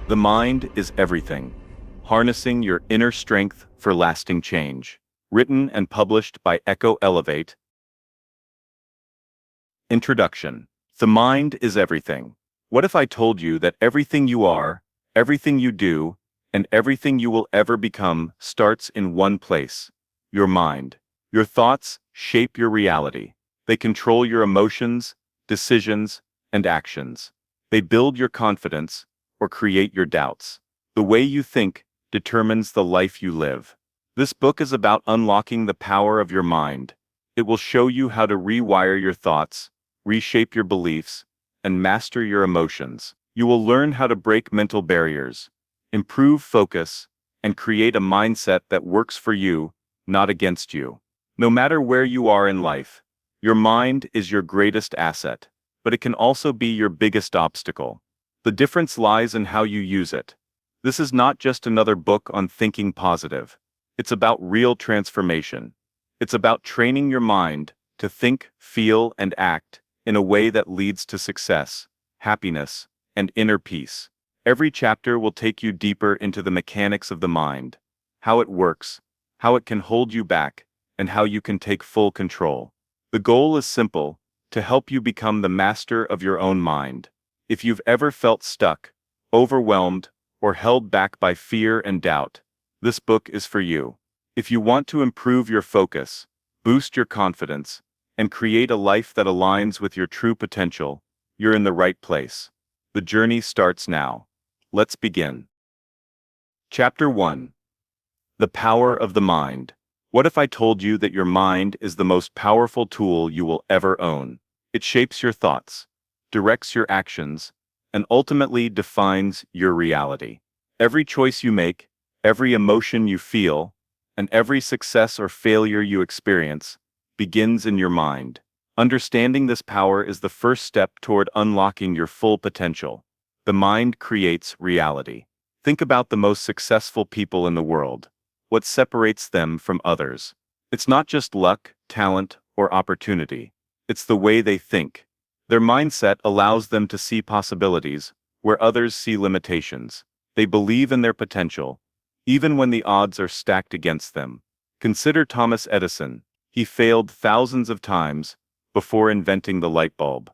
The mind is everything. Harnessing your inner strength for lasting change. Written and published by Elevete. Introduction. The mind is everything. What if I told you that everything you are, everything you do, and everything you will ever become starts in one place? Your mind. Your thoughts shape your reality. They control your emotions, decisions, and actions. They build your confidence or create your doubts. The way you think determines the life you live. This book is about unlocking the power of your mind. It will show you how to rewire your thoughts, reshape your beliefs, and master your emotions. You will learn how to break mental barriers, improve focus, and create a mindset that works for you, not against you. No matter where you are in life, your mind is your greatest asset, but it can also be your biggest obstacle. The difference lies in how you use it. This is not just another book on thinking positive. It's about real transformation. It's about training your mind to think, feel, and act in a way that leads to success, happiness, and inner peace. Every chapter will take you deeper into the mechanics of the mind, how it works, how it can hold you back, and how you can take full control. The goal is simple: to help you become the master of your own mind. If you've ever felt stuck, overwhelmed, or held back by fear and doubt, this book is for you. If you want to improve your focus, boost your confidence, and create a life that aligns with your true potential, you're in the right place. The journey starts now. Let's begin. Chapter 1. The Power of the Mind. What if I told you that your mind is the most powerful tool you will ever own? It shapes your thoughts, directs your actions, and ultimately defines your reality. Every choice you make, every emotion you feel, and every success or failure you experience begins in your mind. Understanding this power is the first step toward unlocking your full potential. The mind creates reality. Think about the most successful people in the world. What separates them from others? It's not just luck, talent, or opportunity. It's the way they think. Their mindset allows them to see possibilities where others see limitations. They believe in their potential, even when the odds are stacked against them. Consider Thomas Edison. He failed thousands of times before inventing the light bulb.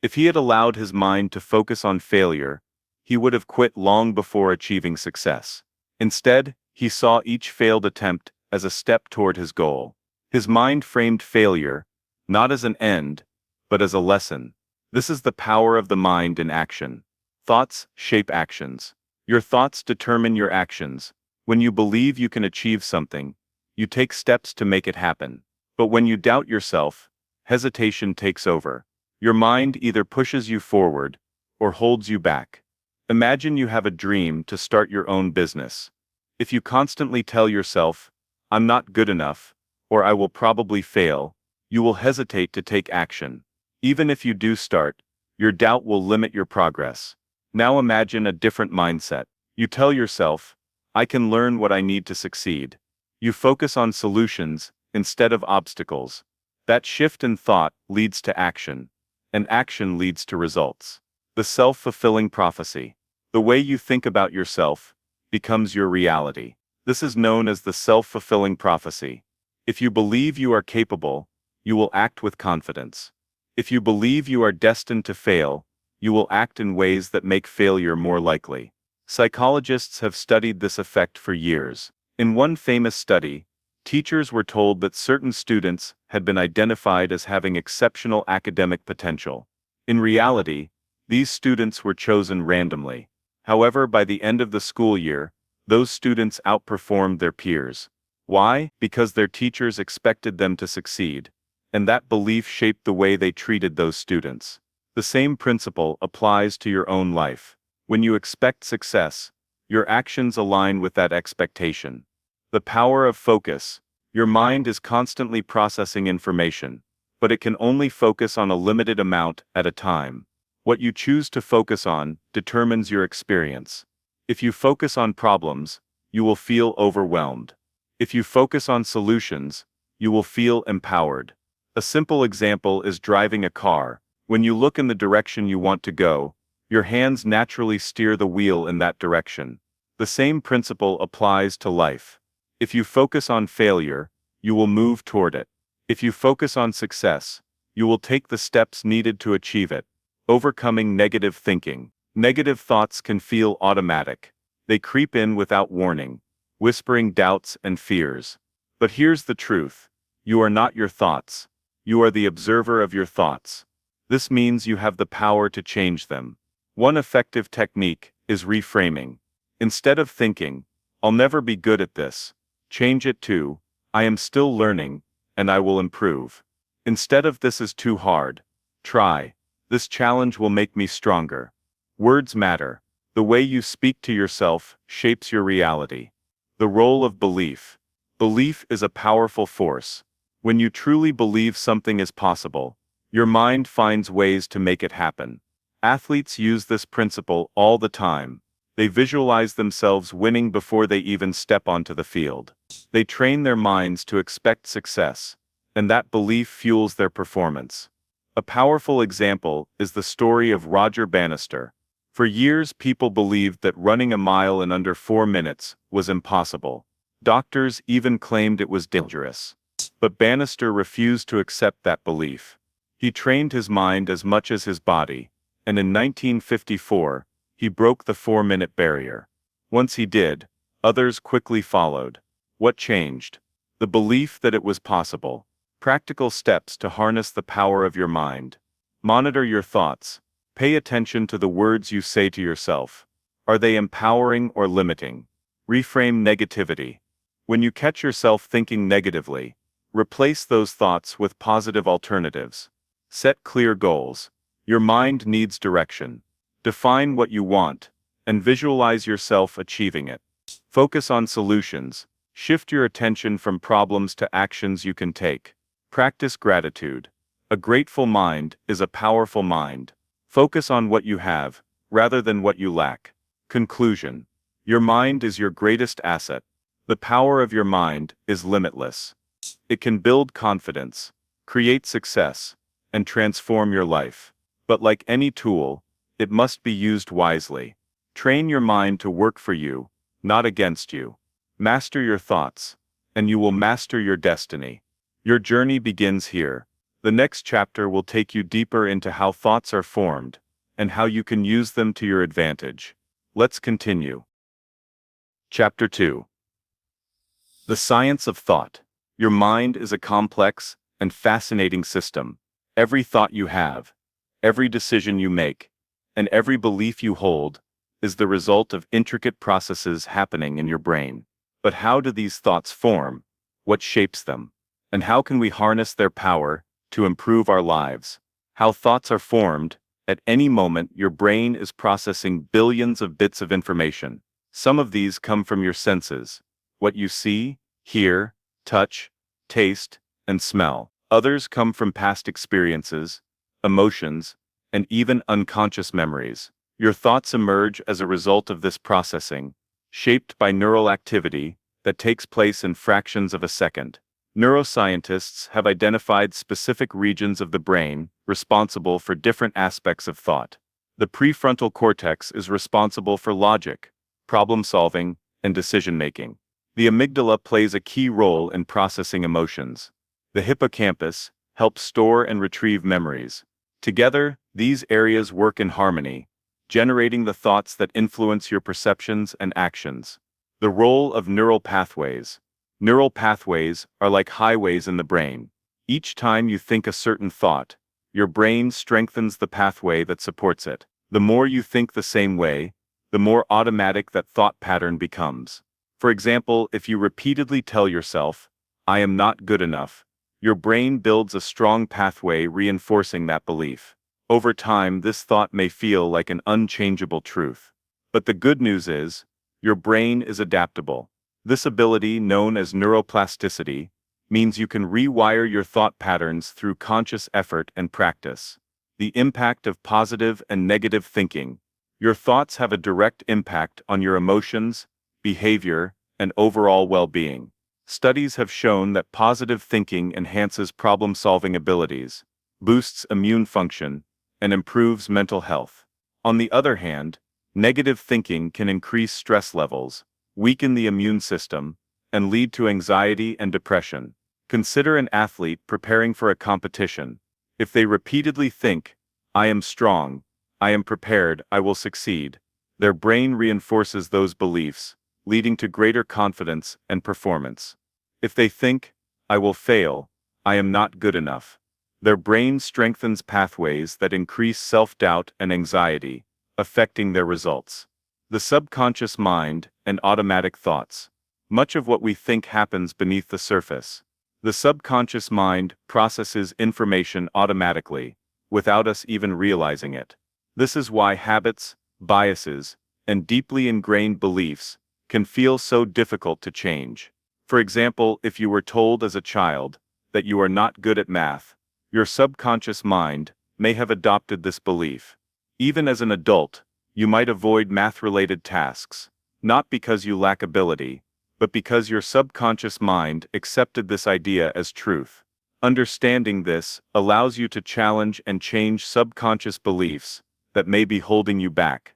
If he had allowed his mind to focus on failure, he would have quit long before achieving success. Instead, he saw each failed attempt as a step toward his goal. His mind framed failure not as an end, but as a lesson. This is the power of the mind in action. Thoughts shape actions. Your thoughts determine your actions. When you believe you can achieve something, you take steps to make it happen. But when you doubt yourself, hesitation takes over. Your mind either pushes you forward or holds you back. Imagine you have a dream to start your own business. If you constantly tell yourself, "I'm not good enough," or "I will probably fail," you will hesitate to take action. Even if you do start, your doubt will limit your progress. Now imagine a different mindset. You tell yourself, "I can learn what I need to succeed." You focus on solutions instead of obstacles. That shift in thought leads to action, and action leads to results. The self-fulfilling prophecy. The way you think about yourself becomes your reality. This is known as the self-fulfilling prophecy. If you believe you are capable, you will act with confidence. If you believe you are destined to fail, you will act in ways that make failure more likely. Psychologists have studied this effect for years. In one famous study, teachers were told that certain students had been identified as having exceptional academic potential. In reality, these students were chosen randomly. However, by the end of the school year, those students outperformed their peers. Why? Because their teachers expected them to succeed, and that belief shaped the way they treated those students. The same principle applies to your own life. When you expect success, your actions align with that expectation. The power of focus. Your mind is constantly processing information, but it can only focus on a limited amount at a time. What you choose to focus on determines your experience. If you focus on problems, you will feel overwhelmed. If you focus on solutions, you will feel empowered. A simple example is driving a car. When you look in the direction you want to go, Your hands naturally steer the wheel in that direction. The same principle applies to life. If you focus on failure, you will move toward it. If you focus on success, you will take the steps needed to achieve it. Overcoming negative thinking. Negative thoughts can feel automatic. They creep in without warning, whispering doubts and fears. But here's the truth. You are not your thoughts. You are the observer of your thoughts. This means you have the power to change them. One effective technique is reframing. Instead of thinking, "I'll never be good at this," change it to, "I am still learning, and I will improve." Instead of "This is too hard," try, "This challenge will make me stronger." Words matter. The way you speak to yourself shapes your reality. The role of belief. Belief is a powerful force. When you truly believe something is possible, your mind finds ways to make it happen. Athletes use this principle all the time. They visualize themselves winning before they even step onto the field. They train their minds to expect success, and that belief fuels their performance. A powerful example is the story of Roger Bannister. For years, people believed that running a mile in under 4 minutes was impossible. Doctors even claimed it was dangerous. But Bannister refused to accept that belief. He trained his mind as much as his body, and in 1954, he broke the 4-minute barrier. Once he did, others quickly followed. What changed? The belief that it was possible. Practical steps to harness the power of your mind. Monitor your thoughts. Pay attention to the words you say to yourself. Are they empowering or limiting? Reframe negativity. When you catch yourself thinking negatively, replace those thoughts with positive alternatives. Set clear goals. Your mind needs direction. Define what you want, and visualize yourself achieving it. Focus on solutions. Shift your attention from problems to actions you can take. Practice gratitude. A grateful mind is a powerful mind. Focus on what you have, rather than what you lack. Conclusion. Your mind is your greatest asset. The power of your mind is limitless. It can build confidence, create success, and transform your life. But like any tool, it must be used wisely. Train your mind to work for you, not against you. Master your thoughts, and you will master your destiny. Your journey begins here. The next chapter will take you deeper into how thoughts are formed, and how you can use them to your advantage. Let's continue. Chapter 2. The Science of Thought. Your mind is a complex and fascinating system. Every thought you have, every decision you make, and every belief you hold is the result of intricate processes happening in your brain. But how do these thoughts form? What shapes them? And how can we harness their power to improve our lives? How thoughts are formed. At any moment, your brain is processing billions of bits of information. Some of these come from your senses, what you see, hear, touch, taste, and smell. Others come from past experiences, emotions, and even unconscious memories. Your thoughts emerge as a result of this processing, shaped by neural activity that takes place in fractions of a second. Neuroscientists have identified specific regions of the brain responsible for different aspects of thought. The prefrontal cortex is responsible for logic, problem-solving, and decision-making. The amygdala plays a key role in processing emotions. The hippocampus helps store and retrieve memories. Together, these areas work in harmony, generating the thoughts that influence your perceptions and actions. The role of neural pathways. Neural pathways are like highways in the brain. Each time you think a certain thought, your brain strengthens the pathway that supports it. The more you think the same way, the more automatic that thought pattern becomes. For example, if you repeatedly tell yourself, "I am not good enough," your brain builds a strong pathway reinforcing that belief. Over time, this thought may feel like an unchangeable truth. But the good news is, your brain is adaptable. This ability, known as neuroplasticity, means you can rewire your thought patterns through conscious effort and practice. The impact of positive and negative thinking. Your thoughts have a direct impact on your emotions, behavior, and overall well-being. Studies have shown that positive thinking enhances problem-solving abilities, boosts immune function, and improves mental health. On the other hand, negative thinking can increase stress levels, weaken the immune system, and lead to anxiety and depression. Consider an athlete preparing for a competition. If they repeatedly think, "I am strong, I am prepared, I will succeed," their brain reinforces those beliefs, leading to greater confidence and performance. If they think, "I will fail, I am not good enough," their brain strengthens pathways that increase self-doubt and anxiety, affecting their results. The subconscious mind and automatic thoughts. Much of what we think happens beneath the surface. The subconscious mind processes information automatically, without us even realizing it. This is why habits, biases, and deeply ingrained beliefs can feel so difficult to change. For example, if you were told as a child that you are not good at math, your subconscious mind may have adopted this belief. Even as an adult, you might avoid math-related tasks, not because you lack ability, but because your subconscious mind accepted this idea as truth. Understanding this allows you to challenge and change subconscious beliefs that may be holding you back.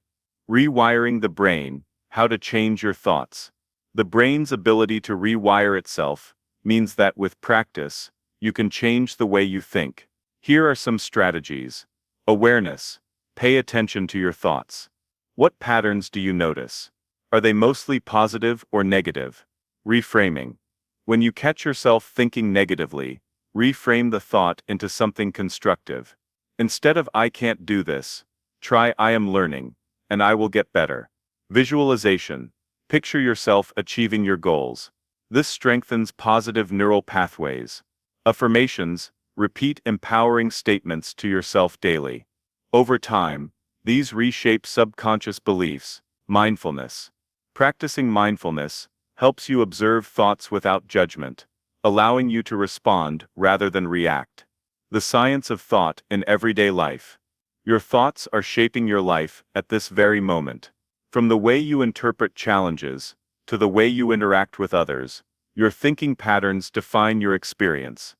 Rewiring the brain, how to change your thoughts. The brain's ability to rewire itself means that with practice, you can change the way you think. Here are some strategies. Awareness. Pay attention to your thoughts. What patterns do you notice? Are they mostly positive or negative? Reframing. When you catch yourself thinking negatively, reframe the thought into something constructive. Instead of "I can't do this," try "I am learning, and I will get better." Visualization. Picture yourself achieving your goals. This strengthens positive neural pathways. Affirmations. Repeat empowering statements to yourself daily. Over time, these reshape subconscious beliefs. Mindfulness. Practicing mindfulness helps you observe thoughts without judgment, allowing you to respond rather than react. The science of thought in everyday life. Your thoughts are shaping your life at this very moment. From the way you interpret challenges to the way you interact with others, your thinking patterns define your experience.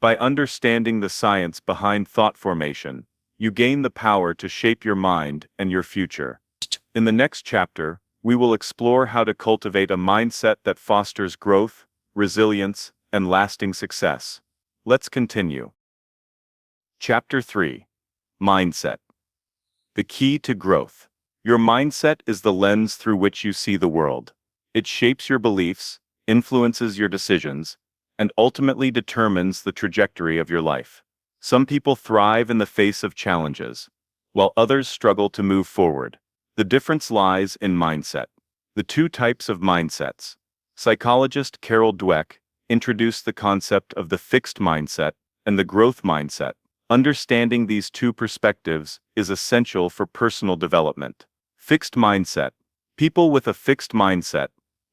By understanding the science behind thought formation, you gain the power to shape your mind and your future. In the next chapter, we will explore how to cultivate a mindset that fosters growth, resilience, and lasting success. Let's continue. Chapter 3. Mindset. The key to growth. Your mindset is the lens through which you see the world. It shapes your beliefs, influences your decisions, and ultimately determines the trajectory of your life. Some people thrive in the face of challenges, while others struggle to move forward. The difference lies in mindset. The two types of mindsets. Psychologist Carol Dweck introduced the concept of the fixed mindset and the growth mindset. Understanding these two perspectives is essential for personal development. Fixed mindset. People with a fixed mindset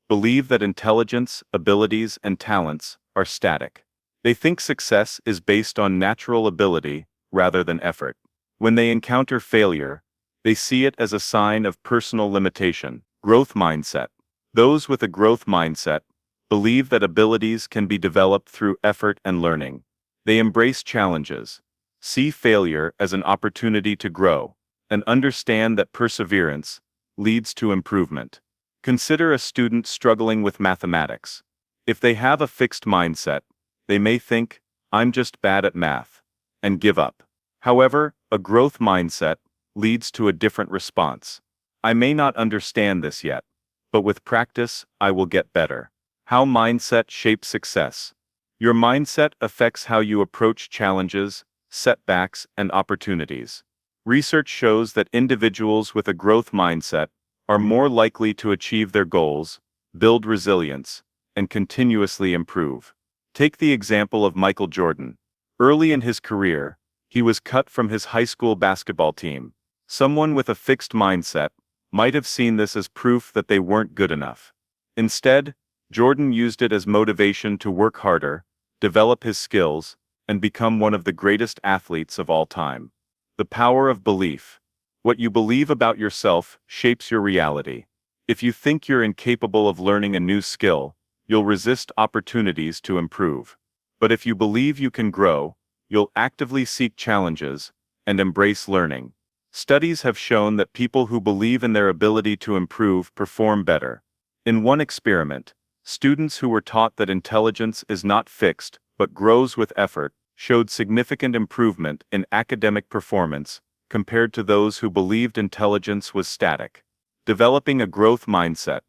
believe that intelligence, abilities, and talents are static. They think success is based on natural ability rather than effort. When they encounter failure, they see it as a sign of personal limitation. Growth mindset. Those with a growth mindset believe that abilities can be developed through effort and learning. They embrace challenges, see failure as an opportunity to grow, and understand that perseverance leads to improvement. Consider a student struggling with mathematics. If they have a fixed mindset, they may think, "I'm just bad at math," and give up. However, a growth mindset leads to a different response. "I may not understand this yet, but with practice, I will get better." How mindset shapes success. Your mindset affects how you approach challenges, setbacks, and opportunities. Research shows that individuals with a growth mindset are more likely to achieve their goals, build resilience, and continuously improve. Take the example of Michael Jordan. Early in his career, he was cut from his high school basketball team. Someone with a fixed mindset might have seen this as proof that they weren't good enough. Instead, Jordan used it as motivation to work harder, develop his skills, and become one of the greatest athletes of all time. The power of belief. What you believe about yourself shapes your reality. If you think you're incapable of learning a new skill, you'll resist opportunities to improve. But if you believe you can grow, you'll actively seek challenges and embrace learning. Studies have shown that people who believe in their ability to improve perform better. In one experiment, students who were taught that intelligence is not fixed but grows with effort showed significant improvement in academic performance compared to those who believed intelligence was static. Developing a growth mindset.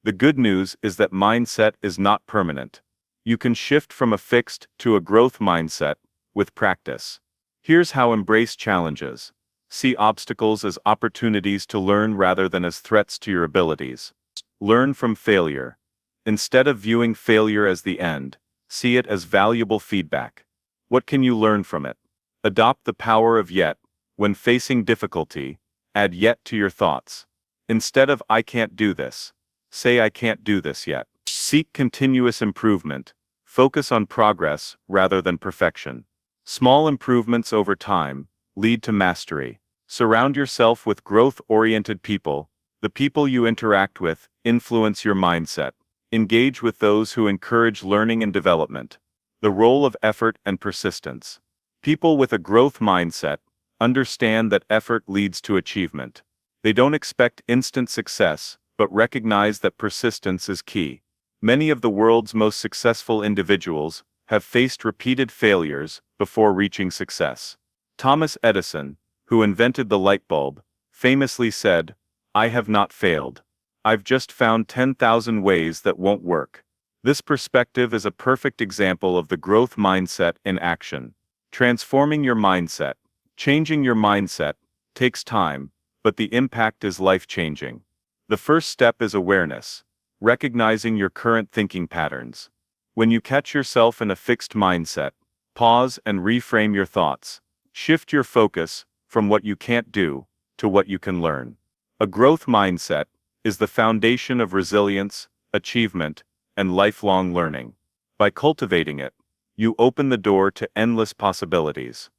The good news is that mindset is not permanent. You can shift from a fixed to a growth mindset with practice. Here's how: embrace challenges. See obstacles as opportunities to learn rather than as threats to your abilities. Learn from failure. Instead of viewing failure as the end, see it as valuable feedback. What can you learn from it? Adopt the power of yet. When facing difficulty, add yet to your thoughts. Instead of "I can't do this," say "I can't do this yet." Seek continuous improvement. Focus on progress rather than perfection. Small improvements over time lead to mastery. Surround yourself with growth-oriented people. The people you interact with influence your mindset. Engage with those who encourage learning and development. The role of effort and persistence. People with a growth mindset understand that effort leads to achievement. They don't expect instant success, but recognize that persistence is key. Many of the world's most successful individuals have faced repeated failures before reaching success. Thomas Edison, who invented the light bulb, famously said, "I have not failed. I've just found 10,000 ways that won't work." This perspective is a perfect example of the growth mindset in action. Transforming your mindset. Changing your mindset takes time, but the impact is life-changing. The first step is awareness, recognizing your current thinking patterns. When you catch yourself in a fixed mindset, pause and reframe your thoughts. Shift your focus from what you can't do to what you can learn. A growth mindset is the foundation of resilience, achievement, and lifelong learning. By cultivating it, you open the door to endless possibilities.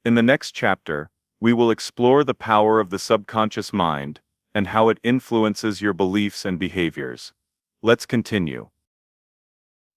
In the next chapter, we will explore the power of the subconscious mind and how it influences your beliefs and behaviors. Let's continue.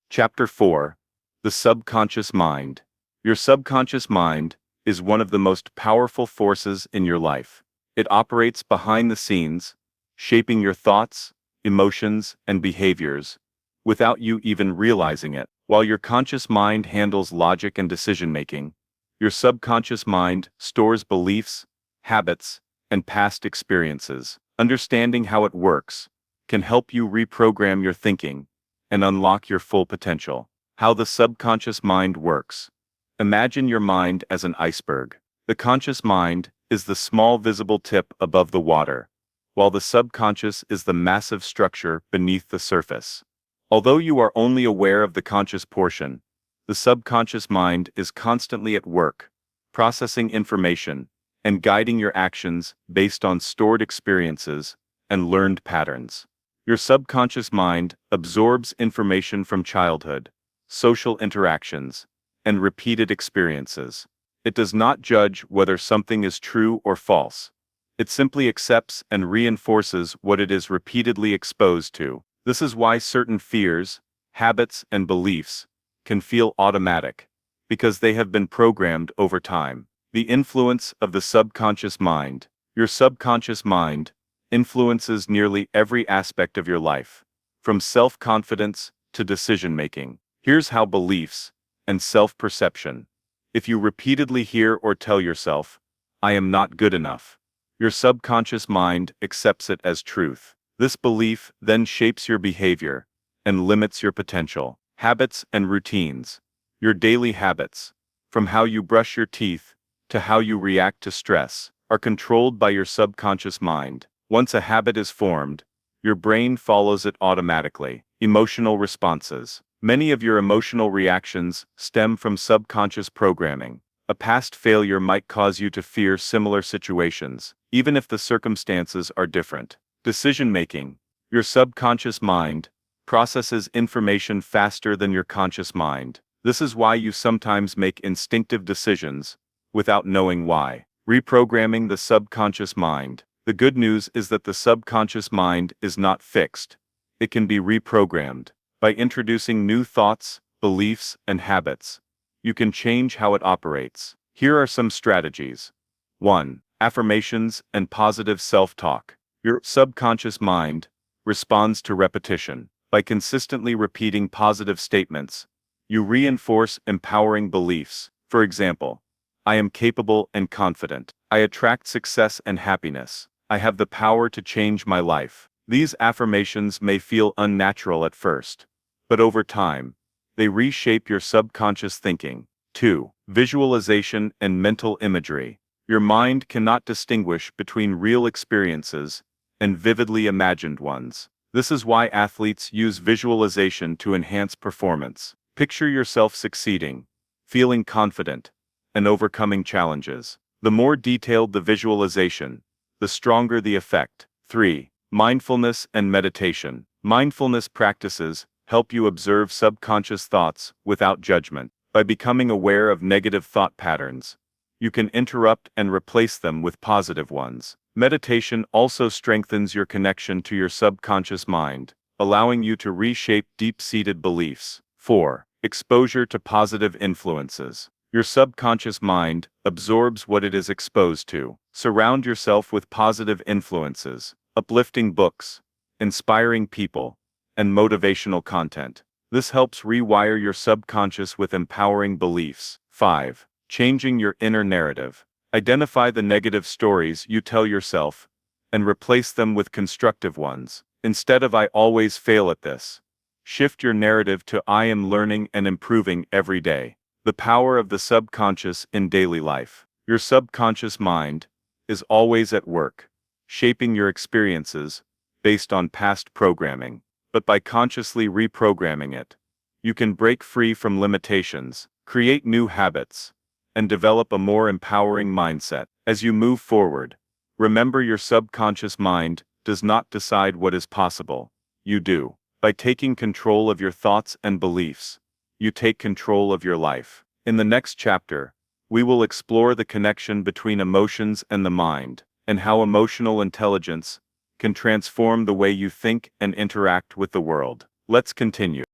Chapter 4. The Subconscious Mind. Your subconscious mind is one of the most powerful forces in your life. It operates behind the scenes, shaping your thoughts, emotions, and behaviors, without you even realizing it. While your conscious mind handles logic and decision-making, your subconscious mind stores beliefs, habits, and past experiences. Understanding how it works can help you reprogram your thinking and unlock your full potential. How the subconscious mind works. Imagine your mind as an iceberg. The conscious mind is the small visible tip above the water, while the subconscious is the massive structure beneath the surface. Although you are only aware of the conscious portion, the subconscious mind is constantly at work, processing information and guiding your actions based on stored experiences and learned patterns. Your subconscious mind absorbs information from childhood, social interactions, and repeated experiences. It does not judge whether something is true or false. It simply accepts and reinforces what it is repeatedly exposed to. This is why certain fears, habits, and beliefs can feel automatic, because they have been programmed over time. The influence of the subconscious mind. Your subconscious mind influences nearly every aspect of your life, from self-confidence to decision-making. Here's how: beliefs and self-perception. If you repeatedly hear or tell yourself, "I am not good enough," your subconscious mind accepts it as truth. This belief then shapes your behavior and limits your potential. Habits and routines. Your daily habits, from how you brush your teeth to how you react to stress, are controlled by your subconscious mind. Once a habit is formed, your brain follows it automatically. Emotional responses. Many of your emotional reactions stem from subconscious programming. A past failure might cause you to fear similar situations, even if the circumstances are different. Decision-making. Your subconscious mind processes information faster than your conscious mind. This is why you sometimes make instinctive decisions without knowing why. Reprogramming the subconscious mind. The good news is that the subconscious mind is not fixed. It can be reprogrammed. By introducing new thoughts, beliefs, and habits, you can change how it operates. Here are some strategies. 1. affirmations, and positive self-talk. Your subconscious mind responds to repetition. By consistently repeating positive statements, you reinforce empowering beliefs. For example, I am capable and confident. I attract success and happiness. I have the power to change my life. These affirmations may feel unnatural at first, but over time, they reshape your subconscious thinking. 2. Visualization and mental imagery. Your mind cannot distinguish between real experiences and vividly imagined ones. This is why athletes use visualization to enhance performance. Picture yourself succeeding, feeling confident, and overcoming challenges. The more detailed the visualization, the stronger the effect. 3. Mindfulness and meditation. Mindfulness practices help you observe subconscious thoughts without judgment. By becoming aware of negative thought patterns, you can interrupt and replace them with positive ones. Meditation also strengthens your connection to your subconscious mind, allowing you to reshape deep-seated beliefs. 4. Exposure to positive influences. Your subconscious mind absorbs what it is exposed to. Surround yourself with positive influences, uplifting books, inspiring people, and motivational content. This helps rewire your subconscious with empowering beliefs. 5. Changing your inner narrative. Identify the negative stories you tell yourself and replace them with constructive ones. Instead of "I always fail at this," shift your narrative to "I am learning and improving every day." The power of the subconscious in daily life. Your subconscious mind is always at work, shaping your experiences based on past programming. But by consciously reprogramming it, you can break free from limitations, create new habits, and develop a more empowering mindset. As you move forward, remember your subconscious mind does not decide what is possible. You do. By taking control of your thoughts and beliefs, you take control of your life. In the next chapter, we will explore the connection between emotions and the mind, and how emotional intelligence can transform the way you think and interact with the world. Let's continue.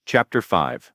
Chapter 5.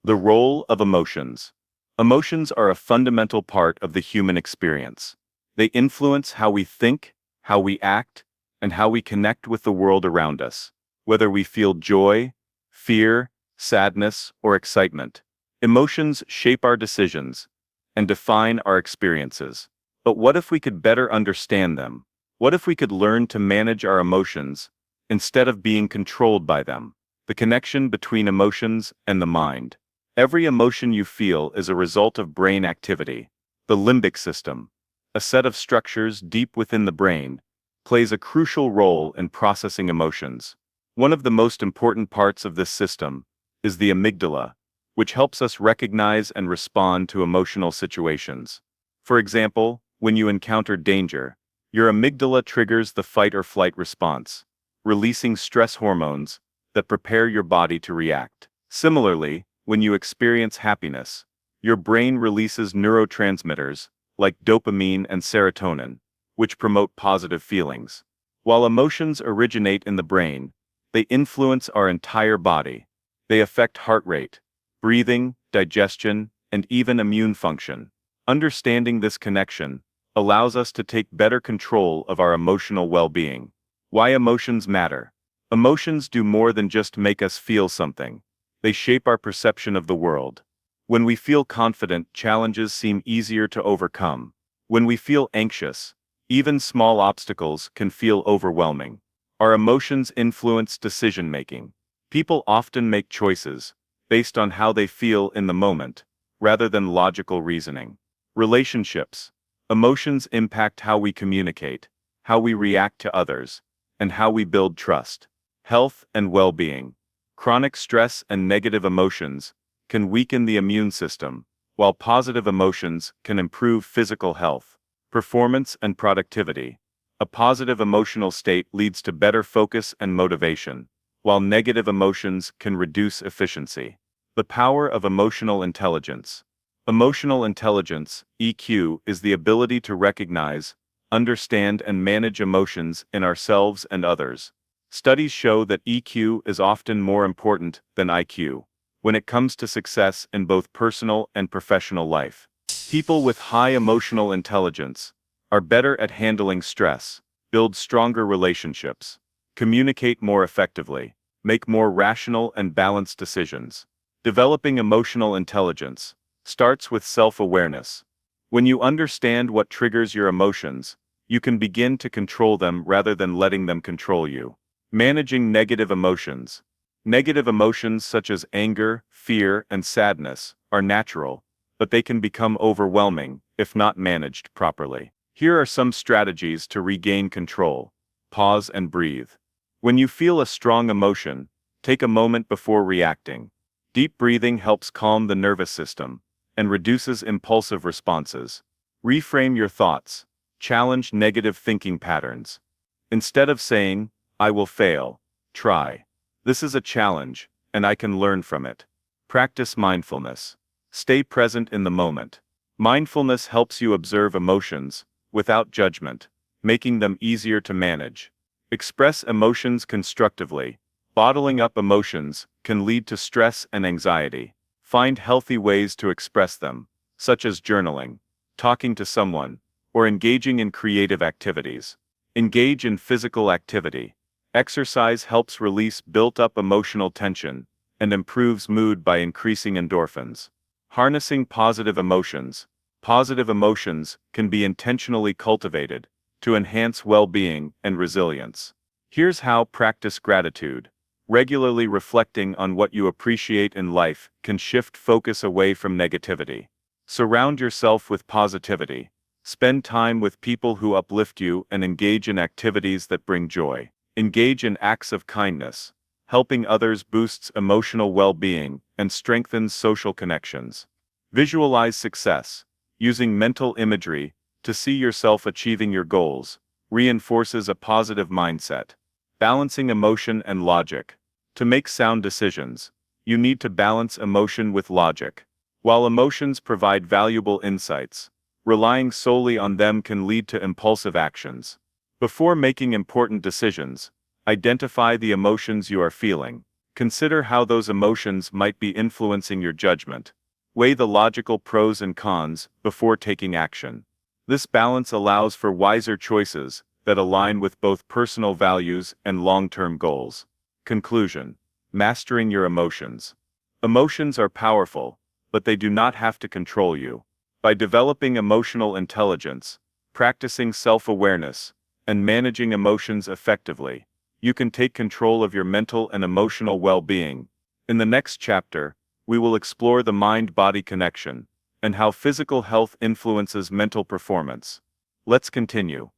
The role of emotions. Emotions are a fundamental part of the human experience. They influence how we think, how we act, and how we connect with the world around us. Whether we feel joy, fear, sadness, or excitement, emotions shape our decisions and define our experiences. But what if we could better understand them? What if we could learn to manage our emotions instead of being controlled by them? The connection between emotions and the mind. Every emotion you feel is a result of brain activity. The limbic system, a set of structures deep within the brain, plays a crucial role in processing emotions. One of the most important parts of this system is the amygdala, which helps us recognize and respond to emotional situations. For example, when you encounter danger, your amygdala triggers the fight or flight response, releasing stress hormones that prepare your body to react. Similarly, when you experience happiness, your brain releases neurotransmitters like dopamine and serotonin, which promote positive feelings. While emotions originate in the brain, they influence our entire body. They affect heart rate, breathing, digestion, and even immune function. Understanding this connection allows us to take better control of our emotional well-being. Why emotions matter. Emotions do more than just make us feel something. They shape our perception of the world. When we feel confident, challenges seem easier to overcome. When we feel anxious, even small obstacles can feel overwhelming. Our emotions influence decision-making. People often make choices based on how they feel in the moment, rather than logical reasoning. Relationships. Emotions impact how we communicate, how we react to others, and how we build trust. Health and well-being. Chronic stress and negative emotions can weaken the immune system, while positive emotions can improve physical health, performance, and productivity. A positive emotional state leads to better focus and motivation, while negative emotions can reduce efficiency. The power of emotional intelligence. Emotional intelligence, EQ, is the ability to recognize, understand, and manage emotions in ourselves and others. Studies show that EQ is often more important than IQ when it comes to success in both personal and professional life. People with high emotional intelligence are better at handling stress, build stronger relationships, communicate more effectively, make more rational and balanced decisions. Developing emotional intelligence starts with self-awareness. When you understand what triggers your emotions, you can begin to control them rather than letting them control you. Managing negative emotions. Negative emotions such as anger, fear, and sadness are natural, but they can become overwhelming if not managed properly. Here are some strategies to regain control. Pause and breathe. When you feel a strong emotion, take a moment before reacting. Deep breathing helps calm the nervous system and reduces impulsive responses. Reframe your thoughts. Challenge negative thinking patterns. Instead of saying, "I will fail," try, "This is a challenge, and I can learn from it." Practice mindfulness. Stay present in the moment. Mindfulness helps you observe emotions without judgment, making them easier to manage. Express emotions constructively. Bottling up emotions can lead to stress and anxiety. Find healthy ways to express them, such as journaling, talking to someone, or engaging in creative activities. Engage in physical activity. Exercise helps release built-up emotional tension and improves mood by increasing endorphins. Harnessing positive emotions. Positive emotions can be intentionally cultivated to enhance well-being and resilience. Here's how: practice gratitude. Regularly reflecting on what you appreciate in life can shift focus away from negativity. Surround yourself with positivity. Spend time with people who uplift you and engage in activities that bring joy. Engage in acts of kindness. Helping others boosts emotional well-being and strengthens social connections. Visualize success. Using mental imagery to see yourself achieving your goals reinforces a positive mindset. Balancing emotion and logic. To make sound decisions, you need to balance emotion with logic. While emotions provide valuable insights, relying solely on them can lead to impulsive actions. Before making important decisions, identify the emotions you are feeling. Consider how those emotions might be influencing your judgment. Weigh the logical pros and cons before taking action. This balance allows for wiser choices that align with both personal values and long-term goals. Conclusion: mastering your emotions. Emotions are powerful, but they do not have to control you. By developing emotional intelligence, practicing self-awareness, and managing emotions effectively, you can take control of your mental and emotional well-being. In the next chapter, we will explore the mind-body connection and how physical health influences mental performance. Let's continue.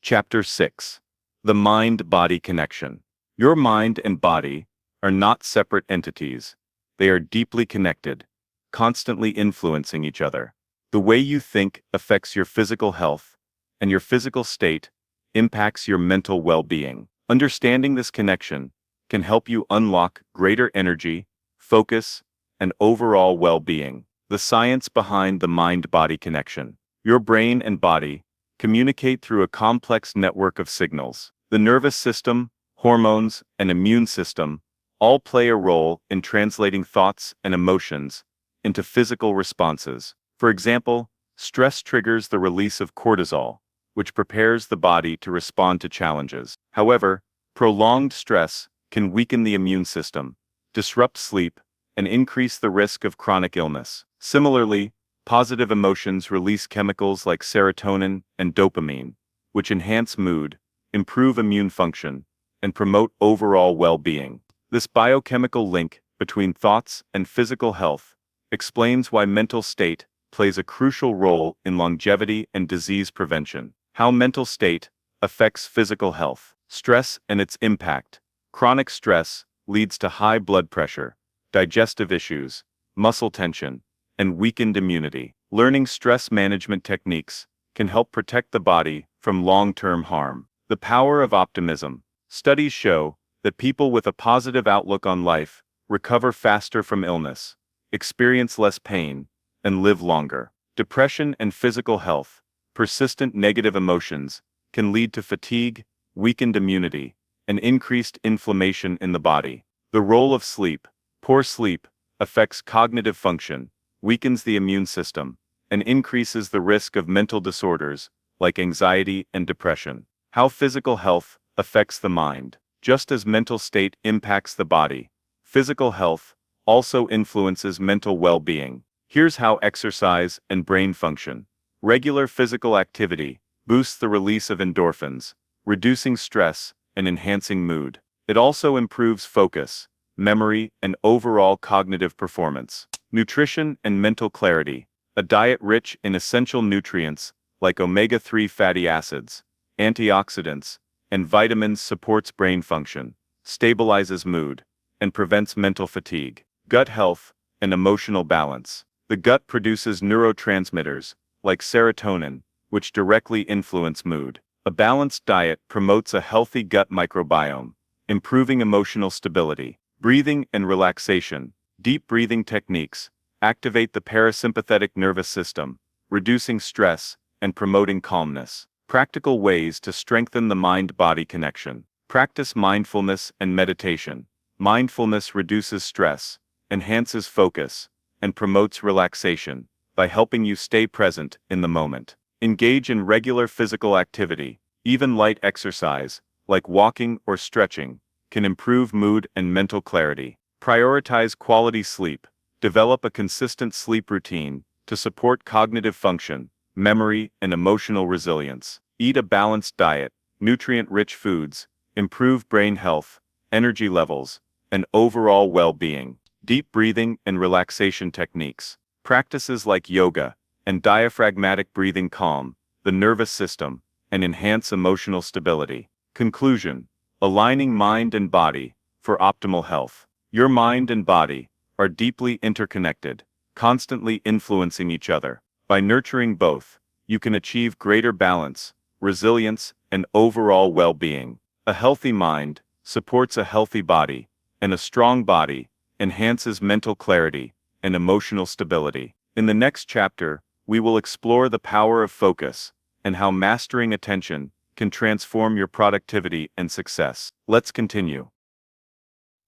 Chapter 6. The mind-body connection. Your mind and body are not separate entities. They are deeply connected, constantly influencing each other. The way you think affects your physical health, and your physical state impacts your mental well-being. Understanding this connection can help you unlock greater energy, focus, and overall well-being. The science behind the mind-body connection. Your brain and body communicate through a complex network of signals. The nervous system, hormones, and immune system all play a role in translating thoughts and emotions into physical responses. For example, stress triggers the release of cortisol, which prepares the body to respond to challenges. However, prolonged stress can weaken the immune system, disrupt sleep, and increase the risk of chronic illness. Similarly, positive emotions release chemicals like serotonin and dopamine, which enhance mood, improve immune function, and promote overall well-being. This biochemical link between thoughts and physical health explains why mental state plays a crucial role in longevity and disease prevention. How mental state affects physical health. Stress and its impact. Chronic stress leads to high blood pressure, digestive issues, muscle tension, and weakened immunity. Learning stress management techniques can help protect the body from long-term harm. The power of optimism. Studies show that people with a positive outlook on life recover faster from illness, experience less pain, and live longer. Depression and physical health. Persistent negative emotions can lead to fatigue, weakened immunity, and increased inflammation in the body. The role of sleep. Poor sleep affects cognitive function, weakens the immune system, and increases the risk of mental disorders, like anxiety and depression. How physical health affects the mind. Just as mental state impacts the body, physical health also influences mental well-being. Here's how exercise and brain function. Regular physical activity boosts the release of endorphins, reducing stress and enhancing mood. It also improves focus, memory, and overall cognitive performance. Nutrition and mental clarity. A diet rich in essential nutrients like omega-3 fatty acids, antioxidants, and vitamins supports brain function, stabilizes mood, and prevents mental fatigue. Gut health and emotional balance. The gut produces neurotransmitters, like serotonin, which directly influence mood. A balanced diet promotes a healthy gut microbiome, improving emotional stability. Breathing and relaxation. Deep breathing techniques activate the parasympathetic nervous system, reducing stress and promoting calmness. Practical ways to strengthen the mind-body connection. Practice mindfulness and meditation. Mindfulness reduces stress, enhances focus, and promotes relaxation by helping you stay present in the moment. Engage in regular physical activity. Even light exercise, like walking or stretching, can improve mood and mental clarity. Prioritize quality sleep. Develop a consistent sleep routine to support cognitive function, memory, and emotional resilience. Eat a balanced diet, nutrient-rich foods, improve brain health, energy levels, and overall well-being. Deep breathing and relaxation techniques. Practices like yoga and diaphragmatic breathing calm the nervous system and enhance emotional stability. Conclusion. Aligning mind and body for optimal health. Your mind and body are deeply interconnected, constantly influencing each other. By nurturing both, you can achieve greater balance, resilience, and overall well-being. A healthy mind supports a healthy body, and a strong body enhances mental clarity and emotional stability. In the next chapter, we will explore the power of focus and how mastering attention can transform your productivity and success. Let's continue.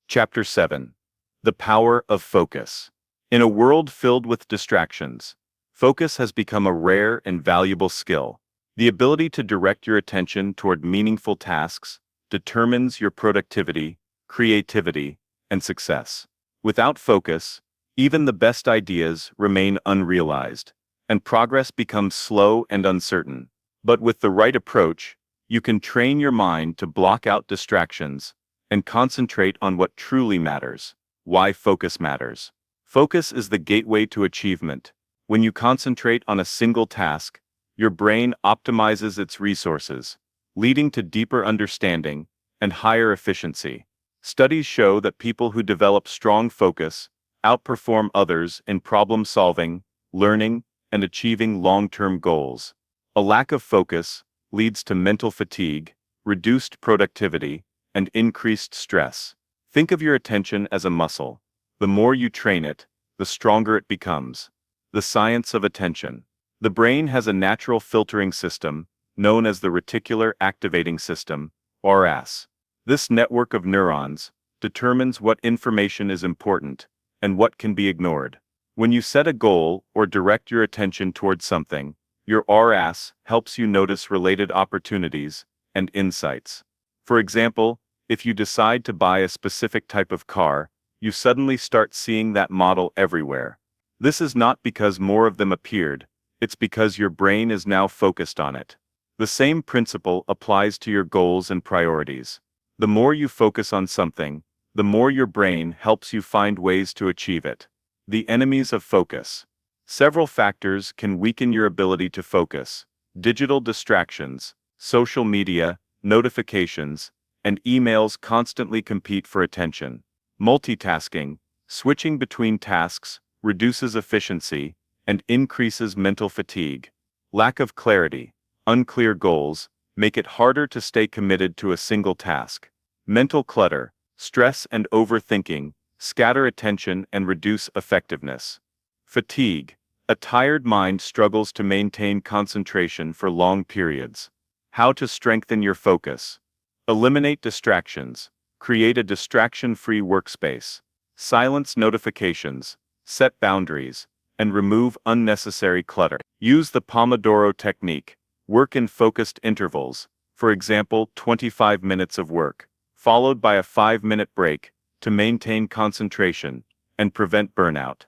Chapter 7. The Power of Focus. In a world filled with distractions, focus has become a rare and valuable skill. The ability to direct your attention toward meaningful tasks determines your productivity, creativity, and success. Without focus, even the best ideas remain unrealized, and progress becomes slow and uncertain. But with the right approach, you can train your mind to block out distractions and concentrate on what truly matters. Why focus matters. Focus is the gateway to achievement. When you concentrate on a single task, your brain optimizes its resources, leading to deeper understanding and higher efficiency. Studies show that people who develop strong focus outperform others in problem-solving, learning, and achieving long-term goals. A lack of focus leads to mental fatigue, reduced productivity, and increased stress. Think of your attention as a muscle. The more you train it, the stronger it becomes. The science of attention. The brain has a natural filtering system, known as the reticular activating system, RAS. This network of neurons determines what information is important and what can be ignored. When you set a goal or direct your attention towards something, your RAS helps you notice related opportunities and insights. For example, if you decide to buy a specific type of car, you suddenly start seeing that model everywhere. This is not because more of them appeared, it's because your brain is now focused on it. The same principle applies to your goals and priorities. The more you focus on something, the more your brain helps you find ways to achieve it. The enemies of focus. Several factors can weaken your ability to focus. Digital distractions, social media, notifications, and emails constantly compete for attention. Multitasking, switching between tasks, reduces efficiency and increases mental fatigue. Lack of clarity, unclear goals, make it harder to stay committed to a single task. Mental clutter, stress and overthinking, scatter attention and reduce effectiveness. Fatigue, a tired mind struggles to maintain concentration for long periods. How to strengthen your focus. Eliminate distractions. Create a distraction-free workspace. Silence notifications. Set boundaries. and remove unnecessary clutter. Use the Pomodoro technique. Work in focused intervals, for example 25 minutes of work, followed by a 5-minute break, to maintain concentration and prevent burnout.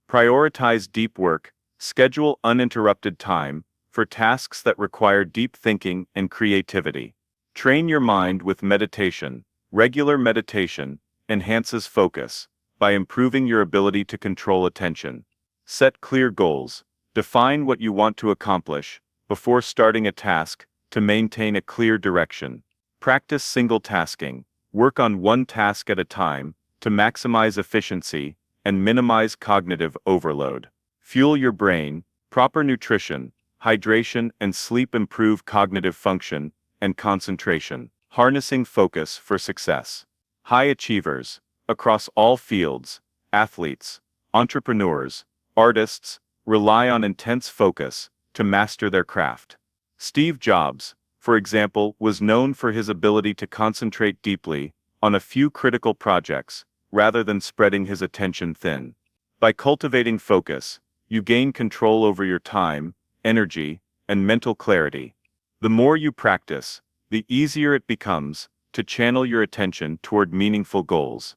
Prioritize deep work. Schedule uninterrupted time for tasks that require deep thinking and creativity. Train your mind with meditation. Regular meditation enhances focus by improving your ability to control attention. Set clear goals. Define what you want to accomplish before starting a task to maintain a clear direction. Practice single tasking. Work on one task at a time to maximize efficiency and minimize cognitive overload. Fuel your brain. Proper nutrition, hydration, and sleep improve cognitive function and concentration. Harnessing focus for success. High achievers, across all fields, athletes, entrepreneurs, artists, rely on intense focus to master their craft. Steve Jobs, for example, was known for his ability to concentrate deeply on a few critical projects, rather than spreading his attention thin. By cultivating focus, you gain control over your time, energy, and mental clarity. The more you practice, the easier it becomes to channel your attention toward meaningful goals.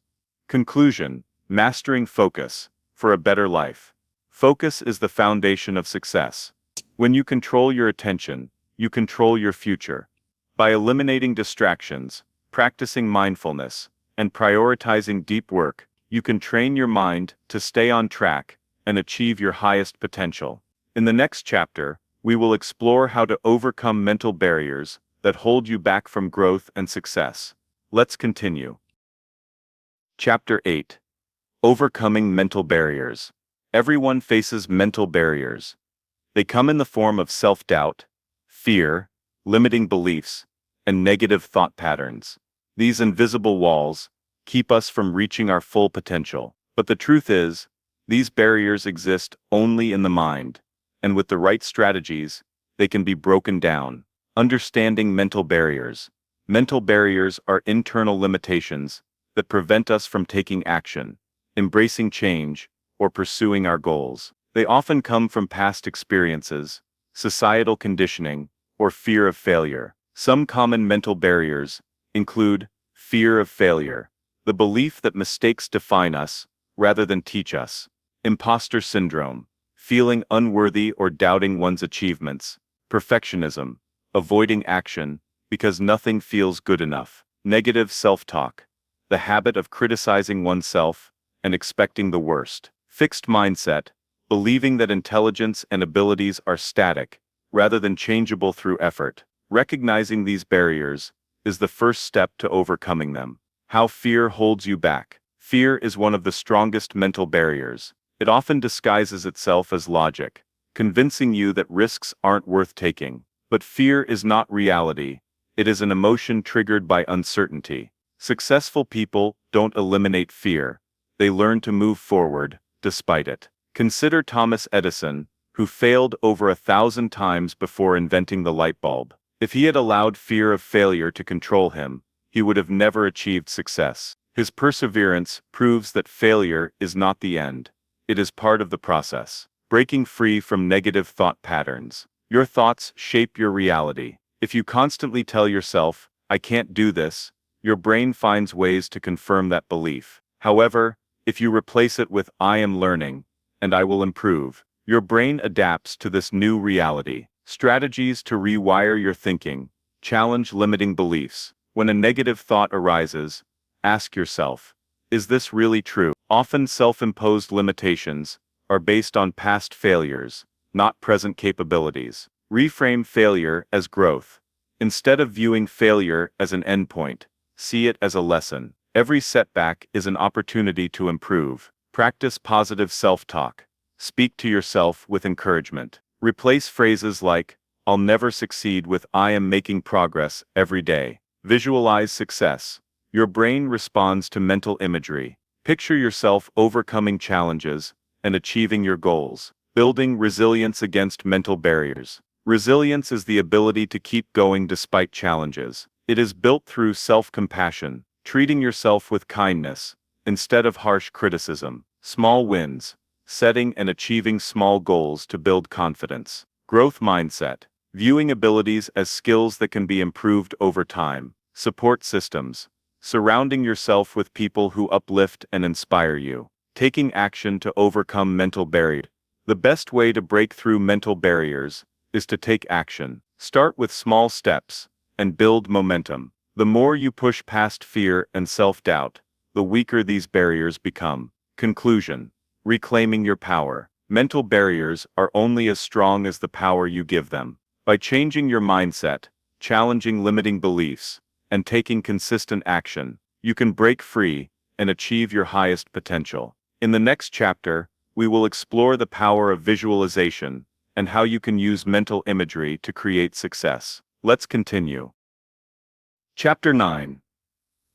Conclusion: mastering focus for a better life. Focus is the foundation of success. When you control your attention, you control your future. By eliminating distractions, practicing mindfulness, and prioritizing deep work, you can train your mind to stay on track and achieve your highest potential. In the next chapter, we will explore how to overcome mental barriers that hold you back from growth and success. Let's continue. Chapter 8. Overcoming mental barriers. Everyone faces mental barriers. They come in the form of self-doubt, fear, limiting beliefs, and negative thought patterns. These invisible walls keep us from reaching our full potential. But the truth is, these barriers exist only in the mind, and with the right strategies, they can be broken down. Understanding mental barriers. Mental barriers are internal limitations that prevent us from taking action, embracing change, or pursuing our goals. They often come from past experiences, societal conditioning, or fear of failure. Some common mental barriers include fear of failure, the belief that mistakes define us rather than teach us. Imposter syndrome, feeling unworthy or doubting one's achievements. Perfectionism, avoiding action because nothing feels good enough. Negative self-talk, the habit of criticizing oneself and expecting the worst. Fixed mindset, believing that intelligence and abilities are static rather than changeable through effort. Recognizing these barriers is the first step to overcoming them. How fear holds you back. Fear is one of the strongest mental barriers. It often disguises itself as logic, convincing you that risks aren't worth taking. But fear is not reality. It is an emotion triggered by uncertainty. Successful people don't eliminate fear. They learn to move forward, despite it. Consider Thomas Edison, who failed over 1,000 times before inventing the light bulb. If he had allowed fear of failure to control him, he would have never achieved success. His perseverance proves that failure is not the end. It is part of the process. Breaking free from negative thought patterns. Your thoughts shape your reality. If you constantly tell yourself, "I can't do this," your brain finds ways to confirm that belief. However, if you replace it with "I am learning," and "I will improve," your brain adapts to this new reality. Strategies to rewire your thinking. Challenge limiting beliefs. When a negative thought arises, ask yourself, is this really true? Often self-imposed limitations are based on past failures, not present capabilities. Reframe failure as growth. Instead of viewing failure as an endpoint, see it as a lesson. Every setback is an opportunity to improve. Practice positive self-talk. Speak to yourself with encouragement. Replace phrases like, "I'll never succeed" with "I am making progress every day." Visualize success. Your brain responds to mental imagery. Picture yourself overcoming challenges and achieving your goals. Building resilience against mental barriers. Resilience is the ability to keep going despite challenges. It is built through self-compassion, treating yourself with kindness instead of harsh criticism. Small wins. setting and achieving small goals to build confidence. Growth mindset, viewing abilities as skills that can be improved over time. Support systems, surrounding yourself with people who uplift and inspire you. Taking action to overcome mental barriers. The best way to break through mental barriers is to take action. Start with small steps and build momentum. The more you push past fear and self-doubt, the weaker these barriers become. Conclusion. Reclaiming your power. Mental barriers are only as strong as the power you give them. By changing your mindset, challenging limiting beliefs, and taking consistent action, you can break free and achieve your highest potential. In the next chapter, we will explore the power of visualization and how you can use mental imagery to create success. Let's continue. Chapter 9.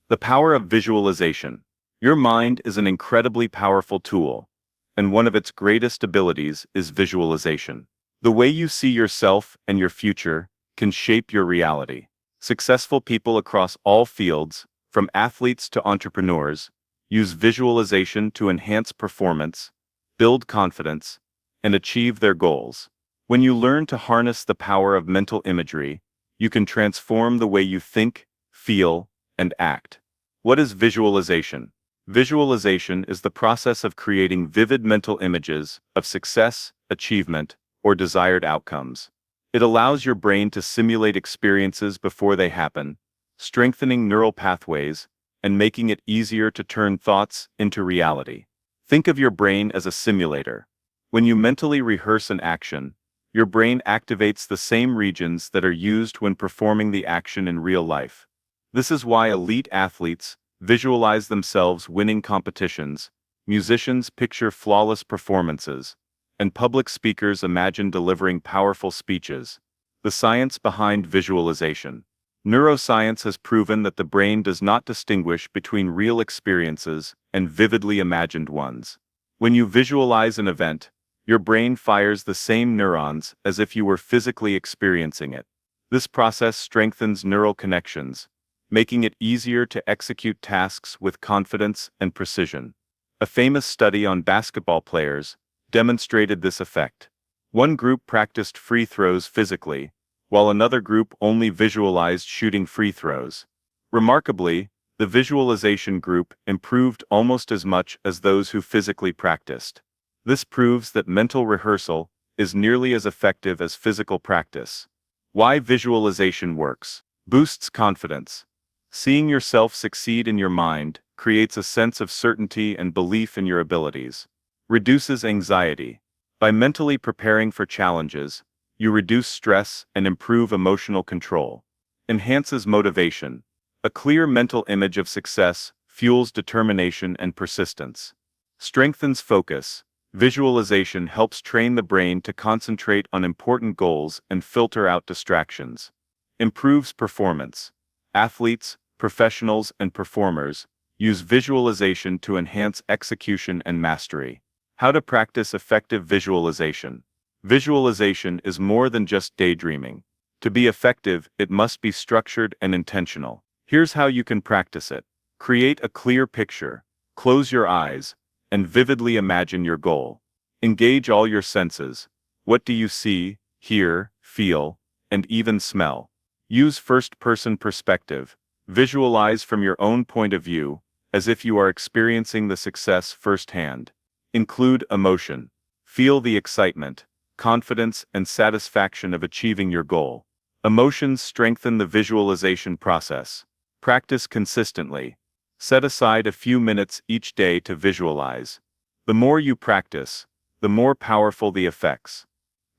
The power of visualization. Your mind is an incredibly powerful tool, and one of its greatest abilities is visualization. The way you see yourself and your future can shape your reality. Successful people across all fields, from athletes to entrepreneurs, use visualization to enhance performance, build confidence, and achieve their goals. When you learn to harness the power of mental imagery, you can transform the way you think, feel, and act. What is visualization? Visualization is the process of creating vivid mental images of success, achievement, or desired outcomes. It allows your brain to simulate experiences before they happen, strengthening neural pathways and making it easier to turn thoughts into reality. Think of your brain as a simulator. When you mentally rehearse an action, your brain activates the same regions that are used when performing the action in real life. This is why elite athletes visualize themselves winning competitions, musicians picture flawless performances, and public speakers imagine delivering powerful speeches. The science behind visualization. Neuroscience has proven that the brain does not distinguish between real experiences and vividly imagined ones. When you visualize an event, your brain fires the same neurons as if you were physically experiencing it. This process strengthens neural connections, making it easier to execute tasks with confidence and precision. A famous study on basketball players demonstrated this effect. One group practiced free throws physically, while another group only visualized shooting free throws. Remarkably, the visualization group improved almost as much as those who physically practiced. This proves that mental rehearsal is nearly as effective as physical practice. Why visualization works. Boosts confidence. Seeing yourself succeed in your mind creates a sense of certainty and belief in your abilities. Reduces anxiety. By mentally preparing for challenges, you reduce stress and improve emotional control. Enhances motivation. A clear mental image of success fuels determination and persistence. Strengthens focus. Visualization helps train the brain to concentrate on important goals and filter out distractions. Improves performance. Athletes, professionals, and performers use visualization to enhance execution and mastery. How to practice effective visualization. Visualization is more than just daydreaming. To be effective, it must be structured and intentional. Here's how you can practice it. Create a clear picture. Close your eyes and vividly imagine your goal. Engage all your senses. What do you see, hear, feel, and even smell? Use first-person perspective. Visualize from your own point of view, as if you are experiencing the success firsthand. Include emotion. Feel the excitement, confidence, and satisfaction of achieving your goal. Emotions strengthen the visualization process. Practice consistently. Set aside a few minutes each day to visualize. The more you practice, the more powerful the effects.